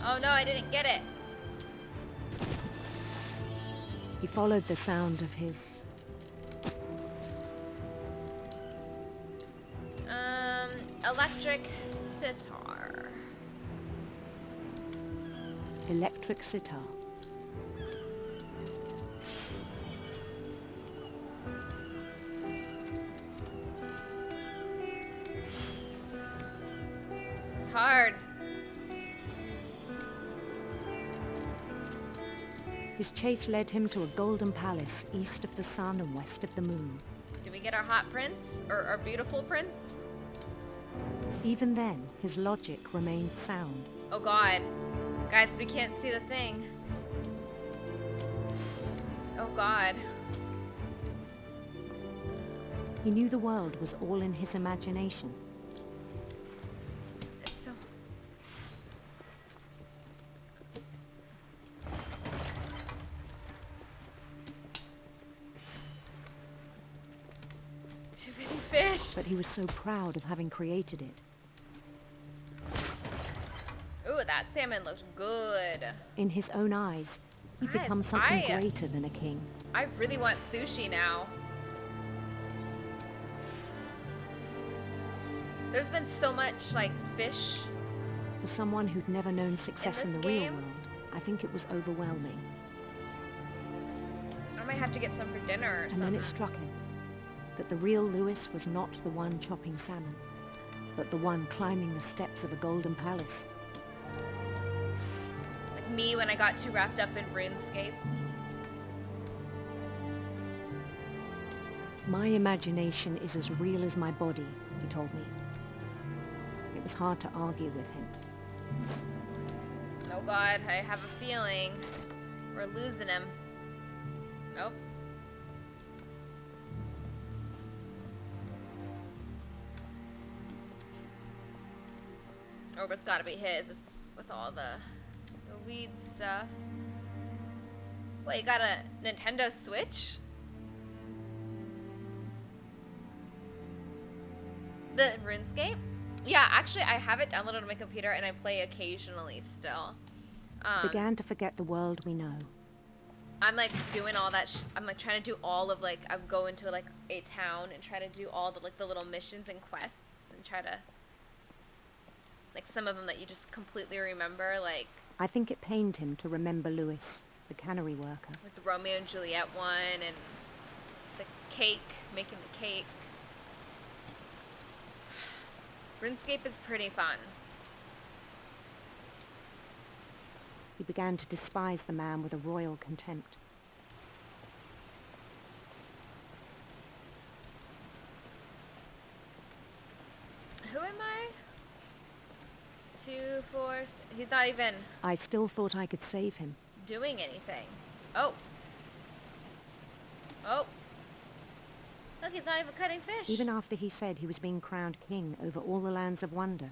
Oh no, I didn't get it. He followed the sound of his... Electric sitar. electric sitar. This is hard. His chase led him to a golden palace east of the sun and west of the moon. Did we get our hot prince? Or our beautiful prince? Even then, his logic remained sound. Oh god. Guys, we can't see the thing. Oh god. He knew the world was all in his imagination. It's so... Too many fish. But he was so proud of having created it. Ooh, that salmon looks good. In his own eyes, he'd Guys, become something greater than a king. I really want sushi now. There's been so much, like, fish. For someone who'd never known success in the real game? world, I think it was overwhelming. I might have to get some for dinner or And something. then it struck him that the real Lewis was not the one chopping salmon, but the one climbing the steps of a golden palace. Like me when I got too wrapped up in RuneScape. My imagination is as real as my body, he told me. It was hard to argue with him. Oh god, I have a feeling we're losing him. Nope. Or it's gotta be his. It's with all the weed stuff. Wait, you got a Nintendo Switch? The RuneScape? Yeah, actually, I have it downloaded on my computer and I play occasionally still. Began to forget the world we know. I'm like doing all that. I'm like trying to do all of like I'm going to like a town and try to do all the like the little missions and quests and try to like some of them that you just completely remember, like I think it pained him to remember Lewis, the cannery worker. like the Romeo and Juliet one and the cake, making the cake. RuneScape is pretty fun. He began to despise the man with a royal contempt. Who am I? 2, 4, he's not even I still thought I could save him. doing anything. Oh. Oh. Look, he's not even cutting fish. Even after he said he was being crowned king over all the lands of wonder.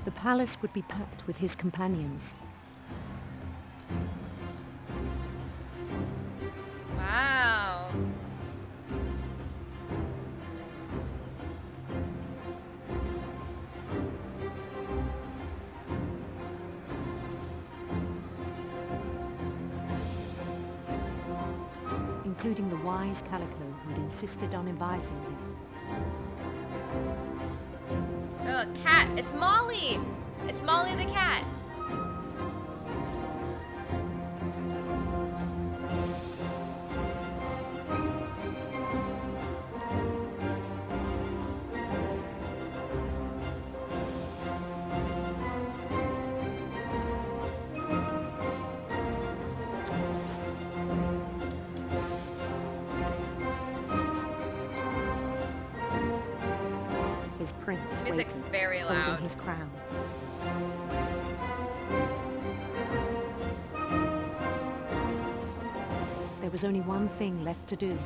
The palace would be packed with his companions. Wow. Including the wise Calico who'd insisted on advising him. Oh, a cat. It's Molly. It's Molly the cat. His prince This music's waiting, very holding loud. his crown. There was only one thing left to do.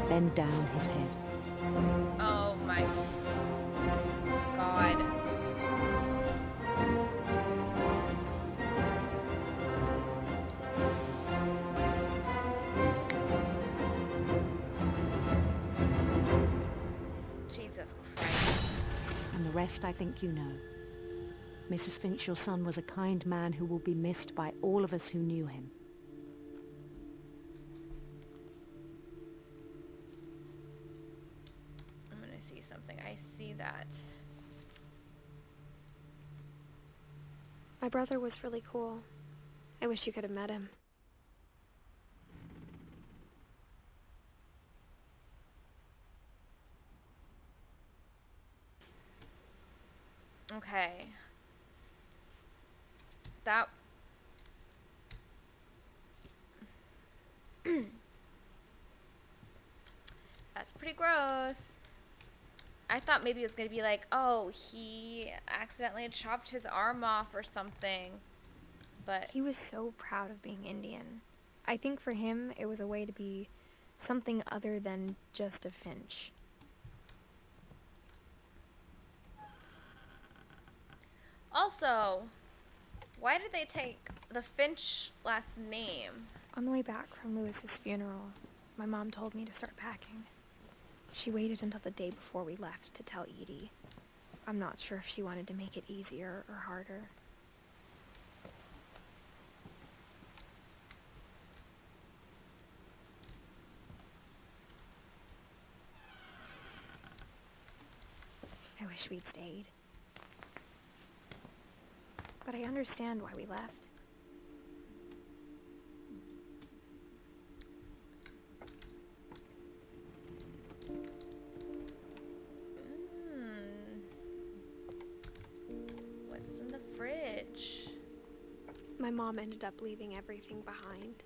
Bend down his head. Oh my. Jesus Christ. And the rest I think you know. Mrs. Finch, your son was a kind man who will be missed by all of us who knew him. I'm gonna see something. I see that. My brother was really cool. I wish you could have met him. Okay. That... That's pretty gross. I thought maybe it was going to be like, oh, he accidentally chopped his arm off or something. But he was so proud of being Indian. I think for him, it was a way to be something other than just a Finch. Also, why did they take the Finch last name? On the way back from Lewis's funeral, my mom told me to start packing. She waited until the day before we left to tell Edie. I'm not sure if she wanted to make it easier or harder. I wish we'd stayed. But I understand why we left. What's in the fridge? My mom ended up leaving everything behind.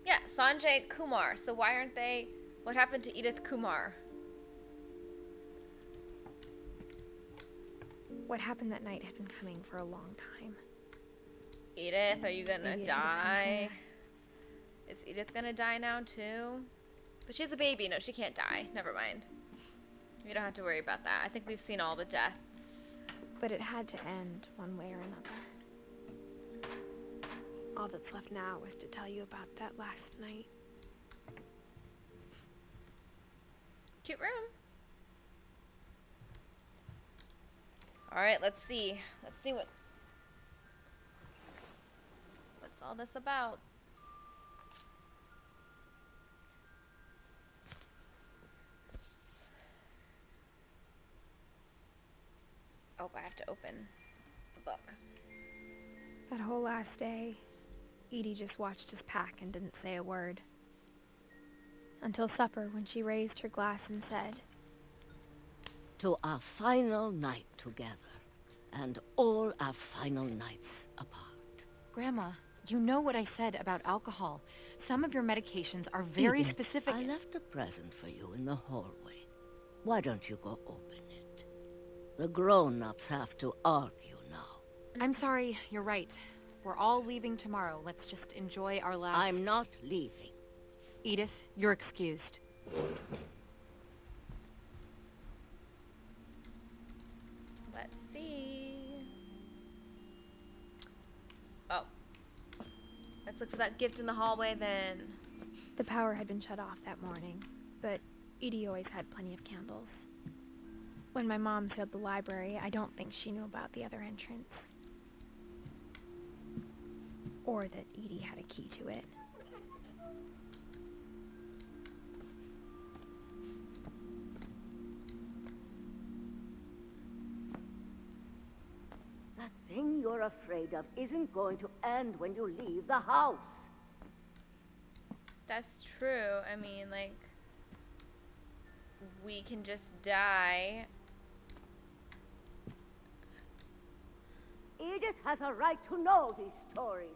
Yeah, Sanjay Kumar. So why aren't they... What happened to Edith Kumar? What happened that night had been coming for a long time. Edith, are you gonna Maybe I should have come die? sooner. Is Edith gonna die now too? But she's a baby. No, she can't die. Never mind. We don't have to worry about that. I think we've seen all the deaths. But it had to end one way or another. All that's left now is to tell you about that last night. Cute room. Alright, let's see. Let's see what's all this about. Oh, I have to open the book. That whole last day, Edie just watched us pack and didn't say a word. Until supper, when she raised her glass and said, "To our final night together, and all our final nights apart." Grandma, you know what I said about alcohol. Some of your medications are very Edith, specific. I left a present for you in the hallway. Why don't you go open it? The grown-ups have to argue now. I'm sorry, you're right. We're all leaving tomorrow. Let's just enjoy our last... I'm not leaving. Edith, you're excused. Let's see. Oh. Let's look for that gift in the hallway then. the power had been shut off that morning, but Edie always had plenty of candles. When my mom sealed the library, I don't think she knew about the other entrance. Or that Edie had a key to it. That thing you're afraid of isn't going to end when you leave the house. That's true. I mean, like, we can just die. Edith has a right to know these stories.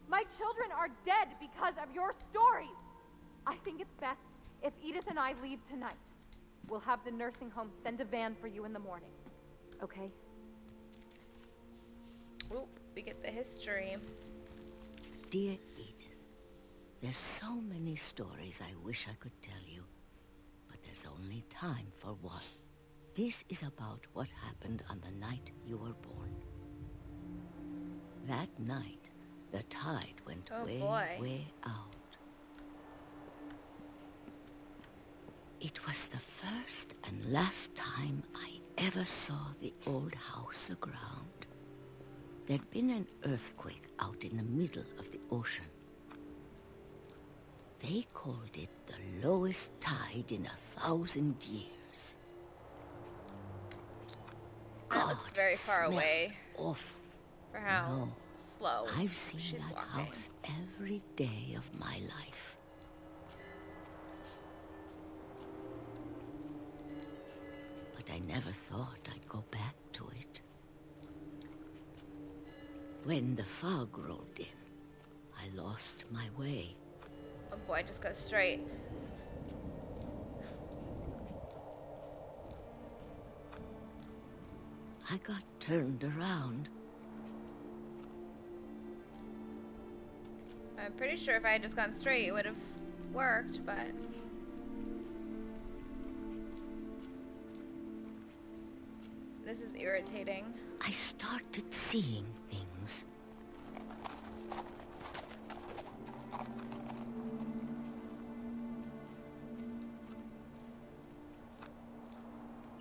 My children are dead because of your stories. I think it's best if Edith and I leave tonight. We'll have the nursing home send a van for you in the morning. Okay? Oop, we get the history. Dear Edith, there's so many stories I wish I could tell you, but there's only time for one. This is about what happened on the night you were born. That night, the tide went way out. It was the first and last time I ever saw the old house aground. There'd been an earthquake out in the middle of the ocean. They called it the lowest tide in 1,000 years. That looks very far away. Awful. For how No, slow I've seen she's that walking. house every day of my life. But I never thought I'd go back to it. When the fog rolled in, I lost my way. Oh boy, just go straight. I got turned around. I'm pretty sure if I had just gone straight, it would have worked, but... This is irritating. I started seeing things.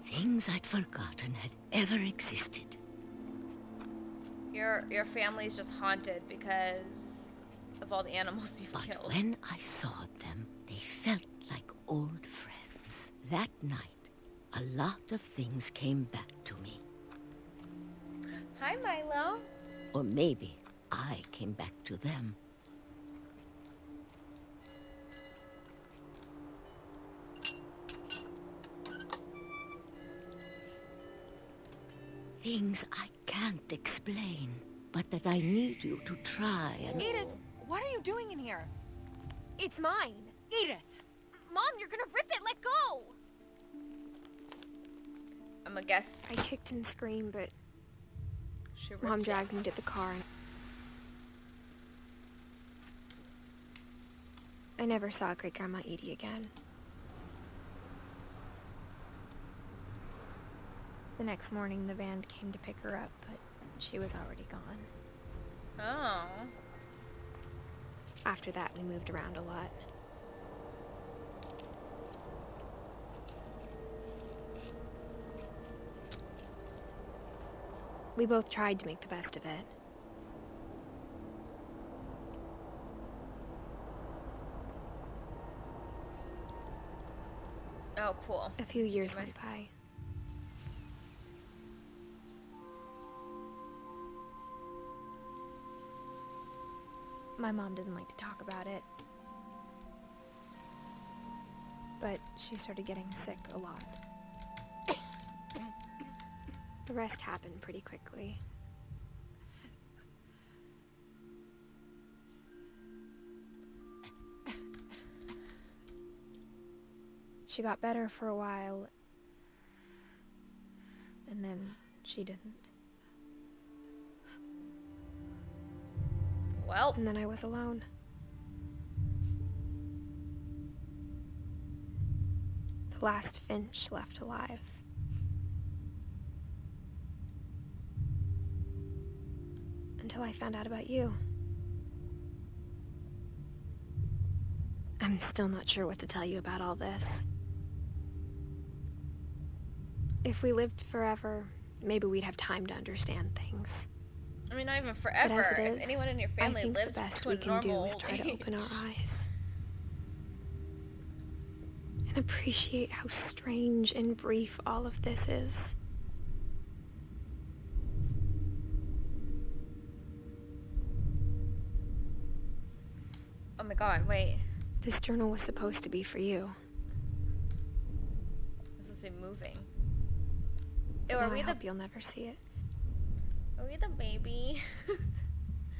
Things I'd forgotten had ever existed. Your family's just haunted because of all the animals you've killed. When I saw them, they felt like old friends. That night, a lot of things came back to me. Hi, Milo. Or maybe I came back to them. Things I can't explain, but that I need you to try and... Edith, what are you doing in here? It's mine. Edith! Mom, you're gonna rip it! Let go! I'm gonna guess. I kicked and screamed, but she Mom ripped dragged me to the car. And I never saw Great-Grandma Edie again. The next morning, the van came to pick her up, but she was already gone. Oh. After that, we moved around a lot. We both tried to make the best of it. Oh, cool. A few years went by. My mom didn't like to talk about it. But she started getting sick a lot. The rest happened pretty quickly. She got better for a while, and then she didn't. Well. And then I was alone. The last finch left alive. Until I found out about you. I'm still not sure what to tell you about all this. If we lived forever, maybe we'd have time to understand things. I mean, not even forever. But as it is, if anyone in your family I think lives the best to we a can do normal is try to age. open our eyes. And appreciate how strange and brief all of this is. Oh my god, wait. This journal was supposed to be for you. This is it moving. But Ew, now are we I the hope you'll never see it. Are we the baby?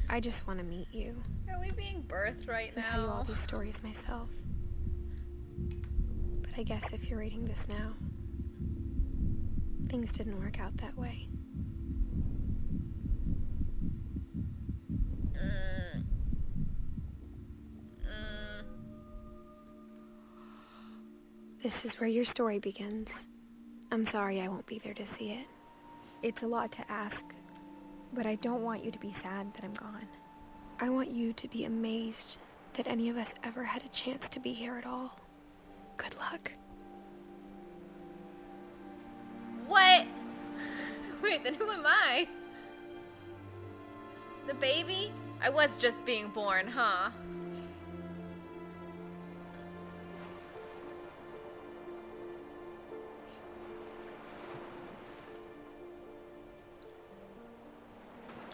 I just want to meet you. Are we being birthed right And now? tell you all these stories myself. But I guess if you're reading this now, things didn't work out that way. This is where your story begins. I'm sorry I won't be there to see it. It's a lot to ask, but I don't want you to be sad that I'm gone. I want you to be amazed that any of us ever had a chance to be here at all. Good luck. What? Wait, then who am I? The baby? I was just being born, huh?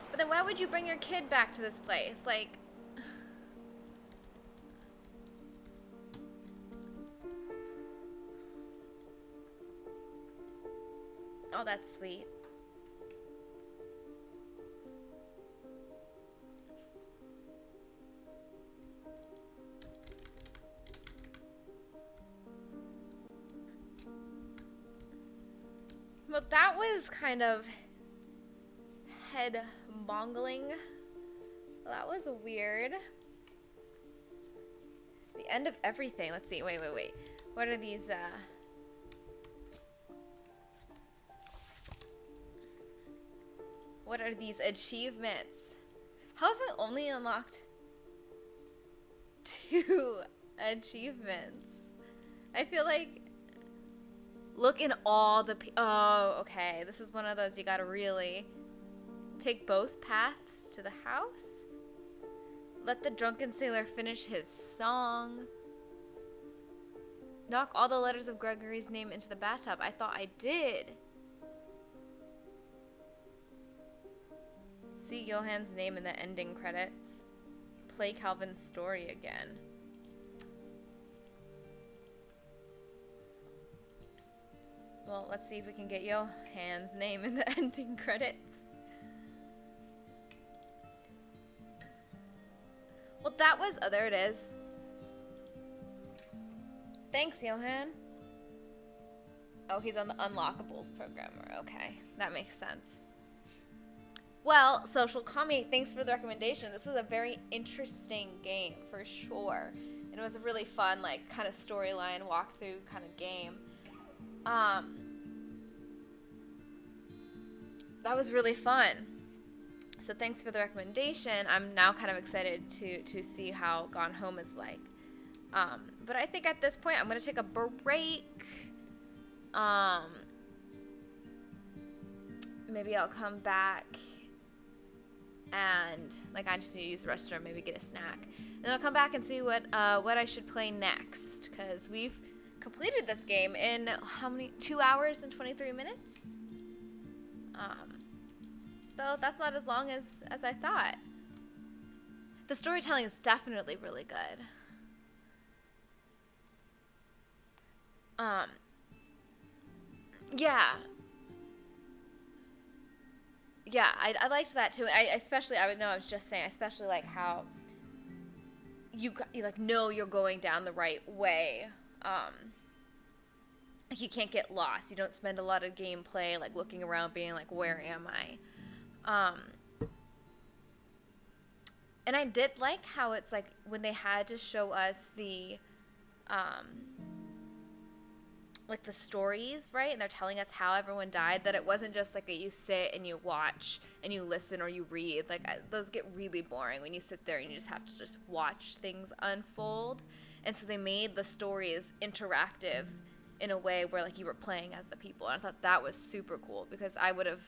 But then why would you bring your kid back to this place? Like... Oh, that's sweet. Well, that was kind of head-mongling. That was weird. The end of everything. Let's see. Wait. What are these, What are these achievements? How have I only unlocked 2 achievements? I feel like... Look in all the... Oh, okay. This is one of those you gotta really... Take both paths to the house? Let the drunken sailor finish his song. Knock all the letters of Gregory's name into the bathtub. I thought I did. See Johann's name in the ending credits. Play Calvin's story again. Well, let's see if we can get Johann's name in the ending credits. Well, that was... Oh, there it is. Thanks, Johann. Oh, he's on the Unlockables programmer. Okay, that makes sense. Well, Social Commie, thanks for the recommendation. This was a very interesting game, for sure. And it was a really fun, like, kind of storyline, walkthrough kind of game. That was really fun. So thanks for the recommendation. I'm now kind of excited to see how Gone Home is like. But I think at this point I'm going to take a break. Maybe I'll come back and like I just need to use the restroom, maybe get a snack. Then I'll come back and see what I should play next, because we've completed this game in how many? 2 hours and 23 minutes? So that's not as long as I thought. The storytelling is definitely really good. Yeah, I liked that too. I was just saying, I especially like how you like know you're going down the right way. Like you can't get lost. You don't spend a lot of gameplay like looking around being like, where am I? And I did like how it's like when they had to show us the like the stories, right? And they're telling us how everyone died, that it wasn't just like you sit and you watch and you listen or you read. Like those get really boring when you sit there and you just have to just watch things unfold. And so they made the stories interactive in a way where like you were playing as the people. And I thought that was super cool, because I would have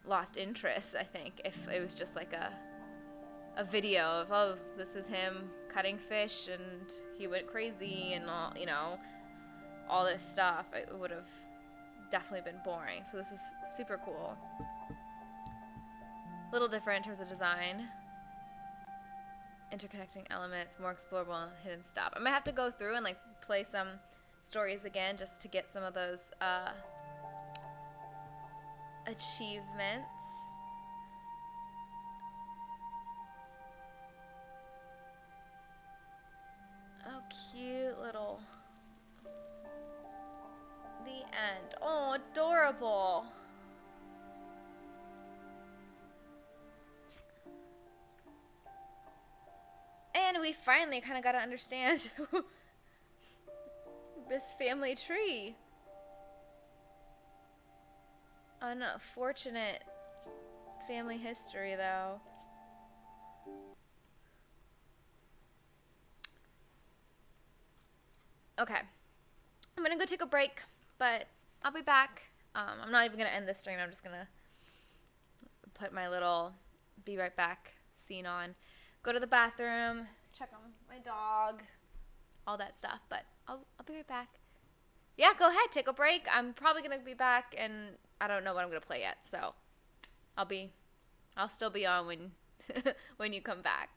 lost interest, I think, if it was just like a video of, oh, this is him cutting fish and he went crazy and all, you know, all this stuff. It would have definitely been boring. So this was super cool. A little different in terms of design. Interconnecting elements, more explorable and hidden stuff. I might have to go through and like play some stories again just to get some of those achievements. Oh, cute little... The end. Oh, adorable. And we finally kind of got to understand this family tree. Unfortunate family history, though. Okay. I'm gonna go take a break, but I'll be back I'm not even going to end this stream. I'm just going to put my little be right back scene on. Go to the bathroom, check on my dog, all that stuff. But I'll be right back. Yeah, go ahead. Take a break. I'm probably going to be back, and I don't know what I'm going to play yet. So I'll still be on when when you come back.